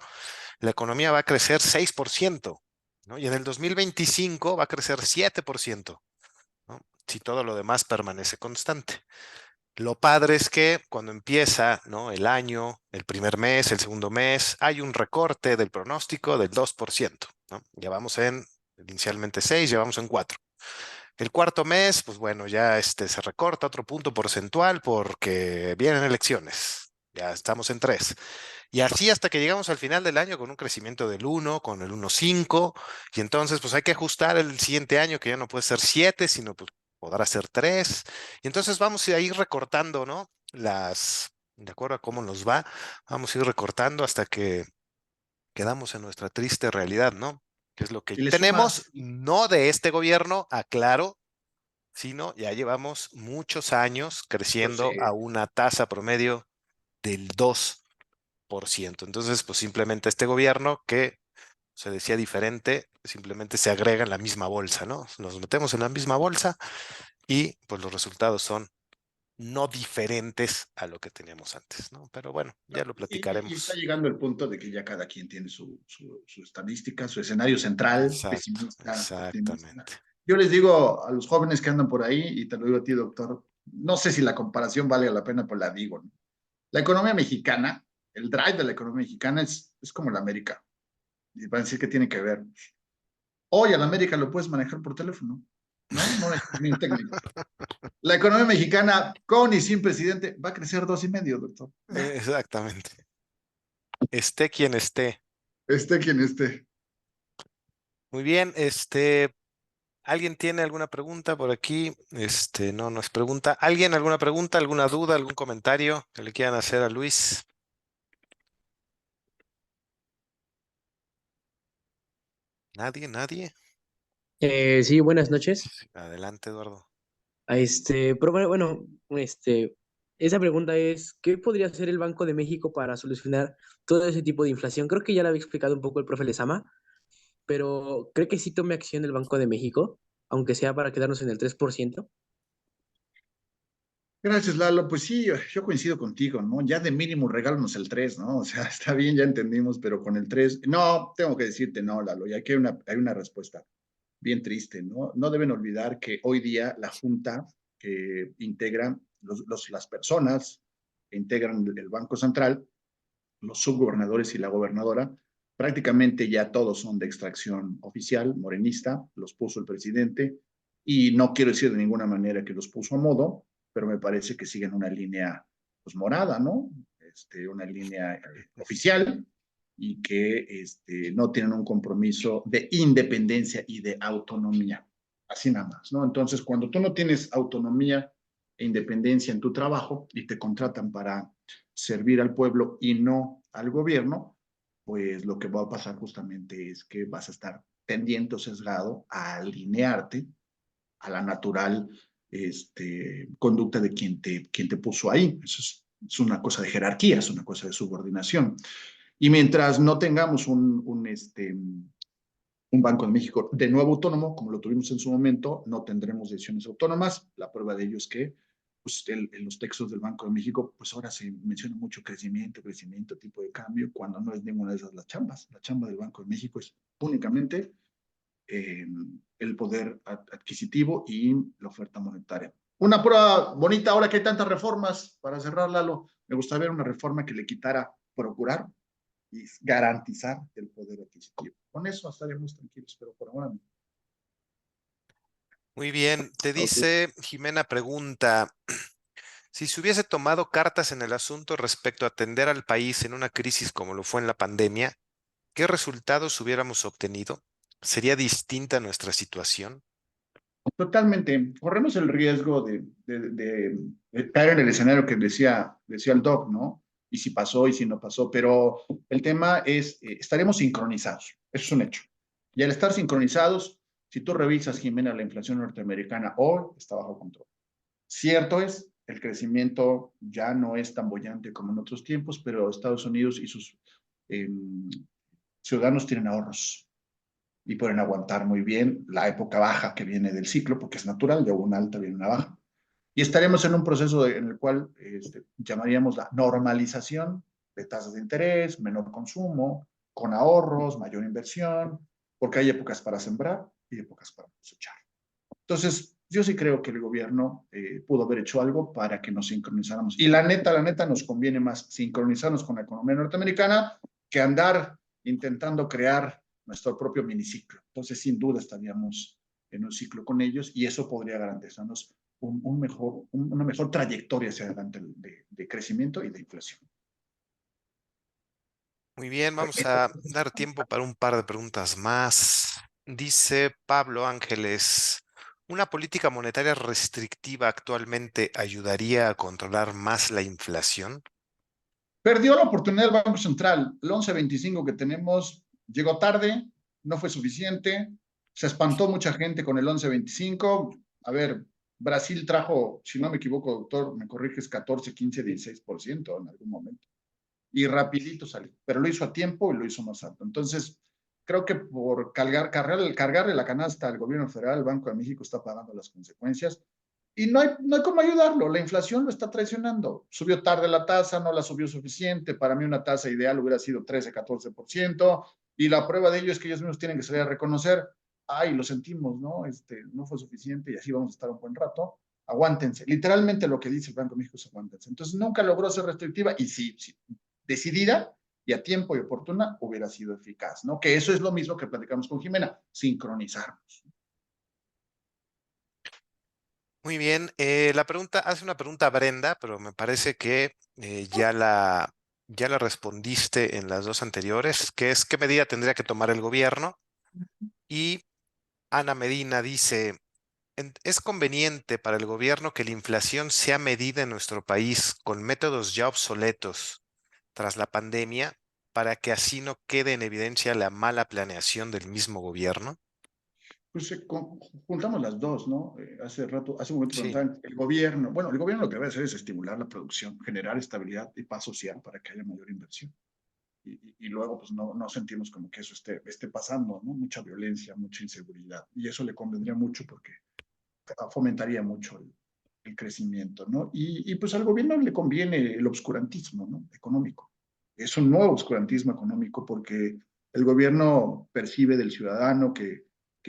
la economía va a crecer 6%. ¿no? Y en el 2025 va a crecer 7%, ¿no? Si todo lo demás permanece constante. Lo padre es que cuando empieza, ¿no?, el año, el primer mes, el segundo mes, hay un recorte del pronóstico del 2%, ¿no? Ya vamos en inicialmente 6, ya vamos en 4. El cuarto mes, pues bueno, ya se recorta otro punto porcentual porque vienen elecciones. Ya estamos en 3. Y así hasta que llegamos al final del año con un crecimiento del 1, con el 1,5. Y entonces, pues hay que ajustar el siguiente año, que ya no puede ser 7, sino pues podrá ser 3. Y entonces vamos a ir recortando, ¿no? De acuerdo a cómo nos va, vamos a ir recortando hasta que quedamos en nuestra triste realidad, ¿no? Que es lo que Y le tenemos, sumas, no de este gobierno, aclaro, sino ya llevamos muchos años yo creciendo a sé, una tasa promedio del 2%. Entonces, pues simplemente este gobierno que se decía diferente, simplemente se agrega en la misma bolsa, ¿no? Nos metemos en la misma bolsa y pues los resultados son no diferentes a lo que teníamos antes, ¿no? Pero bueno, ya lo y está platicaremos. llegando el punto de que ya cada quien tiene su estadística, su escenario central, Exacto, pesimista, optimista. exactamente. Yo les digo a los jóvenes que andan por ahí, y te lo digo a ti, doctor, no sé si la comparación vale la pena, pues la digo, ¿no? La economía mexicana, el drive de la economía mexicana es como la América. Y van a decir que tiene que ver. Hoy a la América lo puedes manejar por teléfono, ¿no? No necesitas ni un técnico. La economía mexicana, con y sin presidente, va a crecer 2,5, doctor. Exactamente. Esté quien esté. Esté quien esté. Muy bien, ¿alguien tiene alguna pregunta por aquí? No, no es pregunta. ¿Alguien alguna pregunta, alguna duda, algún comentario que le quieran hacer a Luis? ¿Nadie? ¿Nadie? Sí, buenas noches. Adelante, Eduardo. Pero esa pregunta es, ¿qué podría hacer el Banco de México para solucionar todo ese tipo de inflación? Creo que ya lo había explicado un poco el profe Lezama, pero ¿cree que sí tome acción el Banco de México, aunque sea para quedarnos en el 3%? Gracias, Lalo. Pues sí, yo coincido contigo, ¿no? Ya de mínimo regálanos el 3, ¿no? O sea, está bien, ya entendimos, pero con el 3, no, tengo que decirte no, Lalo, ya que hay una respuesta bien triste, ¿no? No deben olvidar que hoy día la Junta que integra las personas que integran el Banco Central, los subgobernadores y la gobernadora, prácticamente ya todos son de extracción oficial, morenista, los puso el presidente, y no quiero decir de ninguna manera que los puso a modo, pero me parece que siguen una línea pues morada, ¿no? Una línea oficial, y que no tienen un compromiso de independencia y de autonomía, así nada más, ¿no? Entonces, cuando tú no tienes autonomía e independencia en tu trabajo y te contratan para servir al pueblo y no al gobierno, pues lo que va a pasar justamente es que vas a estar pendiente o sesgado a alinearte a la natural conducta de quien te puso ahí. Eso es una cosa de jerarquía, es una cosa de subordinación. Y mientras no tengamos un Banco de México de nuevo autónomo, como lo tuvimos en su momento, no tendremos decisiones autónomas. La prueba de ello es que pues, en los textos del Banco de México, pues ahora se menciona mucho crecimiento, tipo de cambio, cuando no es ninguna de esas las chambas. La chamba del Banco de México es únicamente eh, el poder adquisitivo y la oferta monetaria. Una prueba bonita, ahora que hay tantas reformas, para cerrar, Lalo, me gustaría ver una reforma que le quitara procurar y garantizar el poder adquisitivo. Con eso estaremos tranquilos, pero por ahora no. Muy bien, te Ok. dice Jimena pregunta, si se hubiese tomado cartas en el asunto respecto a atender al país en una crisis como lo fue en la pandemia, ¿qué resultados hubiéramos obtenido? ¿Sería distinta nuestra situación? Totalmente. Corremos el riesgo de caer en el escenario que decía el doc, ¿no? Y si pasó y si no pasó, pero el tema es, estaremos sincronizados. Eso es un hecho. Y al estar sincronizados, si tú revisas, Jimena, la inflación norteamericana hoy está bajo control. Cierto es, el crecimiento ya no es tan bollante como en otros tiempos, pero Estados Unidos y sus eh, ciudadanos tienen ahorros y pueden aguantar muy bien la época baja que viene del ciclo, porque es natural, de una alta viene una baja. Y estaremos en un proceso en el cual llamaríamos la normalización de tasas de interés, menor consumo, con ahorros, mayor inversión, porque hay épocas para sembrar y épocas para cosechar. Entonces, yo sí creo que el gobierno pudo haber hecho algo para que nos sincronizáramos. Y la neta, nos conviene más sincronizarnos con la economía norteamericana que andar intentando crear nuestro propio miniciclo. Entonces, sin duda, estaríamos en un ciclo con ellos y eso podría garantizarnos una mejor trayectoria hacia adelante de crecimiento y de inflación. Muy bien, vamos a dar tiempo para un par de preguntas más. Dice Pablo Ángeles, ¿una política monetaria restrictiva actualmente ayudaría a controlar más la inflación? Perdió la oportunidad del Banco Central. El 11.25 que tenemos llegó tarde, no fue suficiente. Se espantó mucha gente con el 11.25. A ver, Brasil trajo, si no me equivoco, doctor, me corriges, 14, 15, 16% en algún momento. Y rapidito salió, pero lo hizo a tiempo y lo hizo más alto. Entonces, creo que por cargarle la canasta al gobierno federal, el Banco de México está pagando las consecuencias. Y no hay cómo ayudarlo, la inflación lo está traicionando. Subió tarde la tasa, no la subió suficiente. Para mí una tasa ideal hubiera sido 13, 14%. Y la prueba de ello es que ellos mismos tienen que salir a reconocer, ay, lo sentimos, ¿no? No fue suficiente y así vamos a estar un buen rato. Aguántense. Literalmente lo que dice el Banco de México es aguántense. Entonces nunca logró ser restrictiva y sí, decidida y a tiempo y oportuna hubiera sido eficaz, ¿no? Que eso es lo mismo que platicamos con Jimena, sincronizarnos. Muy bien, hace una pregunta Brenda, pero me parece que ya la respondiste en las dos anteriores, que es ¿qué medida tendría que tomar el gobierno? Y Ana Medina dice, ¿es conveniente para el gobierno que la inflación sea medida en nuestro país con métodos ya obsoletos tras la pandemia para que así no quede en evidencia la mala planeación del mismo gobierno? Pues juntamos las dos, ¿no? Hace un momento Sí, preguntaban, el gobierno lo que debe hacer es estimular la producción, generar estabilidad y paz social para que haya mayor inversión. Y luego, pues no sentimos como que eso esté pasando, ¿no? Mucha violencia, mucha inseguridad. Y eso le convendría mucho porque fomentaría mucho el crecimiento, ¿no? Pues al gobierno le conviene el obscurantismo, ¿no? Económico. Es un nuevo obscurantismo económico porque el gobierno percibe del ciudadano que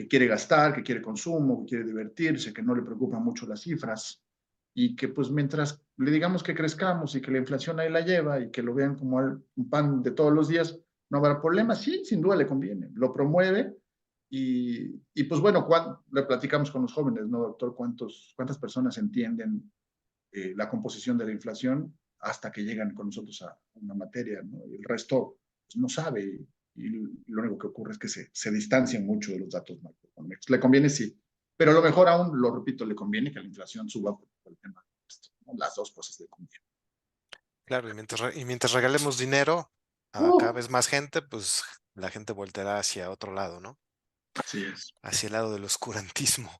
quiere gastar, que quiere consumo, que quiere divertirse, que no le preocupan mucho las cifras y que pues mientras le digamos que crezcamos y que la inflación ahí la lleva y que lo vean como un pan de todos los días, no habrá problema. Sí, sin duda le conviene. Lo promueve pues bueno, le platicamos con los jóvenes, ¿no, doctor? ¿Cuántas personas entienden la composición de la inflación hasta que llegan con nosotros a una materia, ¿no? Y el resto pues, no sabe y lo único que ocurre es que se distancian mucho de los datos macroeconómicos. Le conviene, sí, pero a lo mejor aún, lo repito, le conviene que la inflación suba por el tema de esto, ¿no? Las dos cosas le convienen. claro, y mientras regalemos dinero a cada vez más gente, pues la gente volteará hacia otro lado, ¿no? Así es. Hacia el lado del oscurantismo.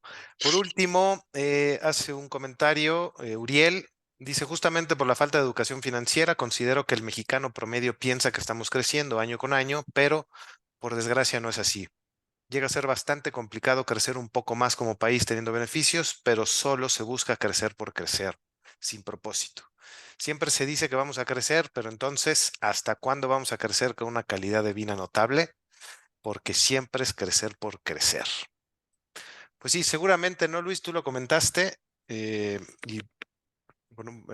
Por último, hace un comentario, Uriel, dice, justamente por la falta de educación financiera, considero que el mexicano promedio piensa que estamos creciendo año con año, pero por desgracia no es así. Llega a ser bastante complicado crecer un poco más como país teniendo beneficios, pero solo se busca crecer por crecer, sin propósito. Siempre se dice que vamos a crecer, pero entonces, ¿hasta cuándo vamos a crecer con una calidad de vida notable? Porque siempre es crecer por crecer. Pues sí, seguramente, ¿no, Luis? Tú lo comentaste y, bueno,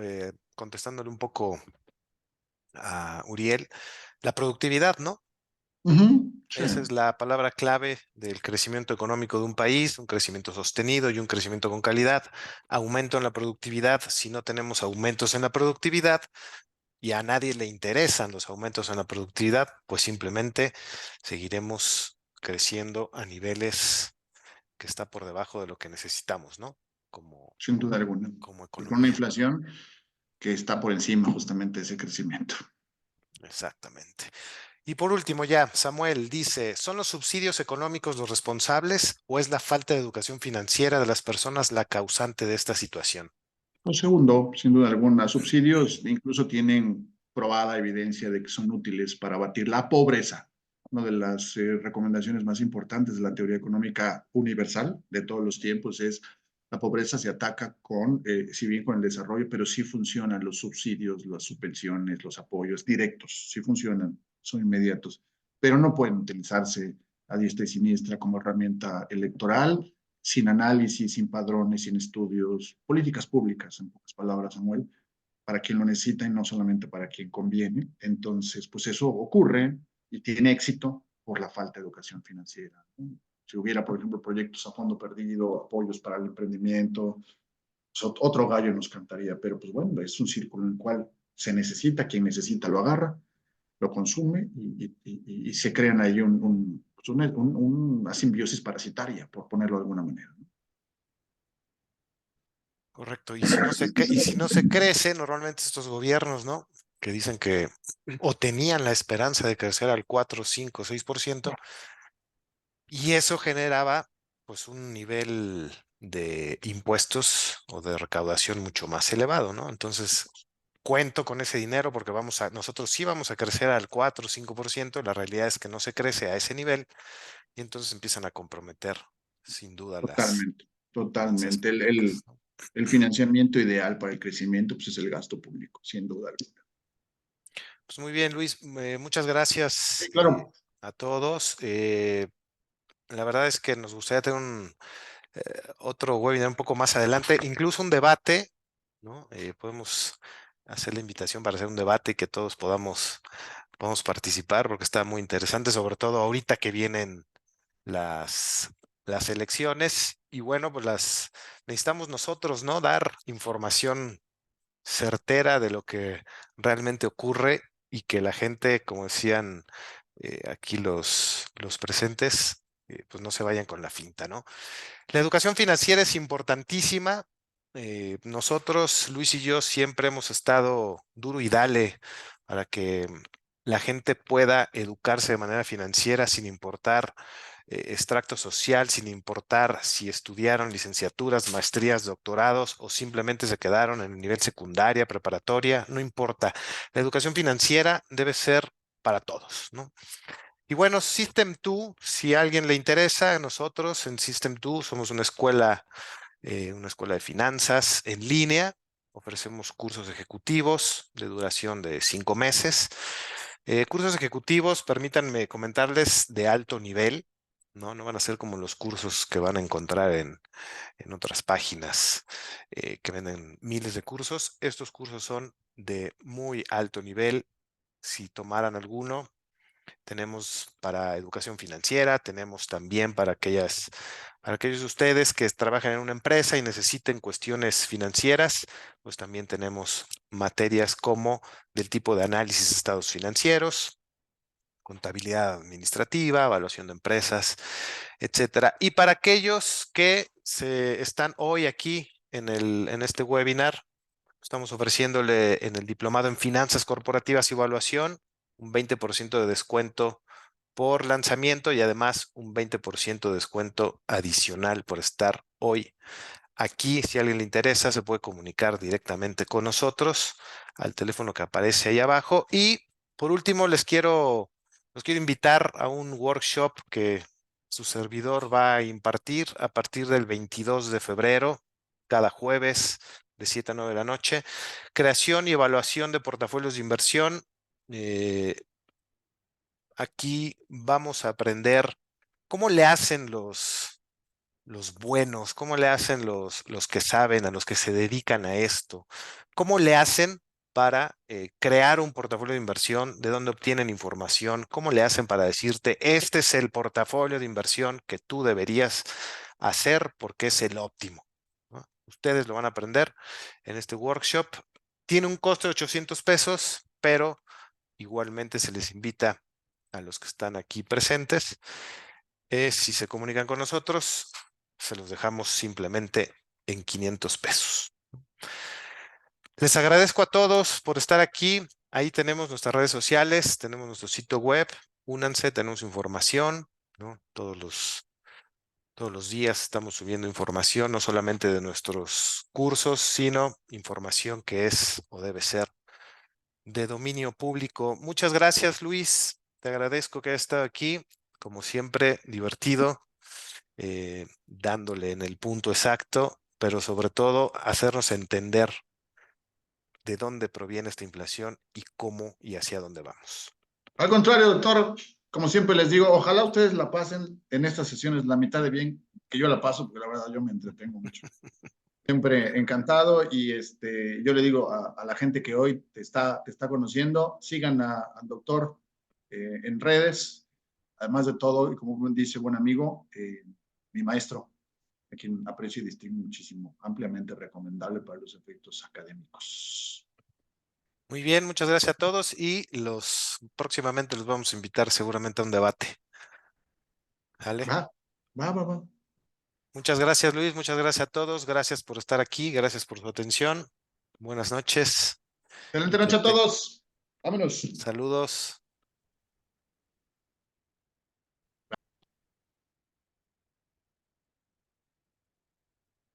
contestándole un poco a Uriel, la productividad, ¿no? Sí. Esa es la palabra clave del crecimiento económico de un país, un crecimiento sostenido y un crecimiento con calidad. Aumento en la productividad. Si no tenemos aumentos en la productividad y a nadie le interesan los aumentos en la productividad, pues simplemente seguiremos creciendo a niveles que está por debajo de lo que necesitamos, ¿no? Como, Sin duda alguna. como Y con una economía. inflación que está por encima justamente de ese crecimiento. Exactamente. Y por último ya, Samuel dice, ¿son los subsidios económicos los responsables o es la falta de educación financiera de las personas la causante de esta situación? Pues segundo, sin duda alguna, subsidios incluso tienen probada evidencia de que son útiles para abatir la pobreza. Una de las recomendaciones más importantes de la teoría económica universal de todos los tiempos es la pobreza se ataca si bien con el desarrollo, pero sí funcionan los subsidios, las subvenciones, los apoyos directos, sí funcionan, son inmediatos, pero no pueden utilizarse a diestra y siniestra como herramienta electoral, sin análisis, sin padrones, sin estudios, políticas públicas, en pocas palabras, Samuel, para quien lo necesita y no solamente para quien conviene. Entonces, pues eso ocurre y tiene éxito por la falta de educación financiera, ¿no? Si hubiera, por ejemplo, proyectos a fondo perdido, apoyos para el emprendimiento, pues otro gallo nos cantaría, pero pues bueno, es un círculo en el cual se necesita, quien necesita lo agarra, lo consume y se crean ahí pues una simbiosis parasitaria, por ponerlo de alguna manera, ¿no? Correcto. Y si no se crece, normalmente estos gobiernos, ¿no? Que dicen que o tenían la esperanza de crecer al 4, 5, 6%, y eso generaba pues un nivel de impuestos o de recaudación mucho más elevado, ¿no? Entonces, cuento con ese dinero porque nosotros sí vamos a crecer al 4 o 5%, la realidad es que no se crece a ese nivel y entonces empiezan a comprometer sin duda las Totalmente, finanzas totalmente. públicas, ¿no? El financiamiento ideal para el crecimiento pues, es el gasto público, sin duda alguna. Pues muy bien, Luis, muchas gracias Sí, claro. a todos. La verdad es que nos gustaría tener otro webinar un poco más adelante, incluso un debate, ¿no? Podemos hacer la invitación para hacer un debate y que todos podamos participar porque está muy interesante, sobre todo ahorita que vienen las, las elecciones y bueno, pues necesitamos nosotros, ¿no? Dar información certera de lo que realmente ocurre y que la gente, como decían aquí los presentes, pues no se vayan con la finta, ¿no? La educación financiera es importantísima. Nosotros, Luis y yo, siempre hemos estado duro y dale para que la gente pueda educarse de manera financiera sin importar extracto social, sin importar si estudiaron licenciaturas, maestrías, doctorados o simplemente se quedaron en el nivel secundaria, preparatoria, no importa. La educación financiera debe ser para todos, ¿no? Y bueno, System2, si a alguien le interesa, nosotros en System2 somos una escuela de finanzas en línea. Ofrecemos cursos ejecutivos de duración de 5 meses. Cursos ejecutivos, permítanme comentarles, de alto nivel, ¿no? No van a ser como los cursos que van a encontrar en otras páginas que venden miles de cursos. Estos cursos son de muy alto nivel. Si tomaran alguno, tenemos para educación financiera, tenemos también para aquellos de ustedes que trabajan en una empresa y necesiten cuestiones financieras, pues también tenemos materias como del tipo de análisis de estados financieros, contabilidad administrativa, evaluación de empresas, etcétera. Y para aquellos que están hoy aquí en este webinar, estamos ofreciéndole en el diplomado en finanzas corporativas y evaluación un 20% de descuento por lanzamiento y además un 20% de descuento adicional por estar hoy aquí. Si a alguien le interesa, se puede comunicar directamente con nosotros al teléfono que aparece ahí abajo. Y por último, los quiero invitar a un workshop que su servidor va a impartir a partir del 22 de febrero, cada jueves de 7 a 9 de la noche. Creación y evaluación de portafolios de inversión. Eh, Aquí vamos a aprender cómo le hacen los buenos, cómo le hacen los que saben, a los que se dedican a esto, cómo le hacen para crear un portafolio de inversión, de dónde obtienen información, cómo le hacen para decirte, este es el portafolio de inversión que tú deberías hacer porque es el óptimo, ¿no? Ustedes lo van a aprender en este workshop. Tiene un costo de 800 pesos, pero igualmente se les invita a los que están aquí presentes. Si se comunican con nosotros, se los dejamos simplemente en 500 pesos. Les agradezco a todos por estar aquí. Ahí tenemos nuestras redes sociales, tenemos nuestro sitio web. Únanse, tenemos información, ¿no? Todos los días estamos subiendo información, no solamente de nuestros cursos, sino información que es o debe ser de dominio público. Muchas gracias, Luis. Te agradezco que hayas estado aquí. Como siempre, divertido, dándole en el punto exacto, pero sobre todo hacernos entender de dónde proviene esta inflación y cómo y hacia dónde vamos. Al contrario, doctor, como siempre les digo, ojalá ustedes la pasen en estas sesiones la mitad de bien que yo la paso, porque la verdad yo me entretengo mucho. Siempre encantado y yo le digo a la gente que hoy te está conociendo, sigan al doctor en redes, además de todo, y como dice buen amigo, mi maestro, a quien aprecio y distingo muchísimo, ampliamente recomendable para los efectos académicos. Muy bien, muchas gracias a todos y próximamente los vamos a invitar seguramente a un debate. ¿Vale? Va. Muchas gracias, Luis. Muchas gracias a todos. Gracias por estar aquí. Gracias por su atención. Buenas noches. Excelente noche a todos. Vámonos. Saludos.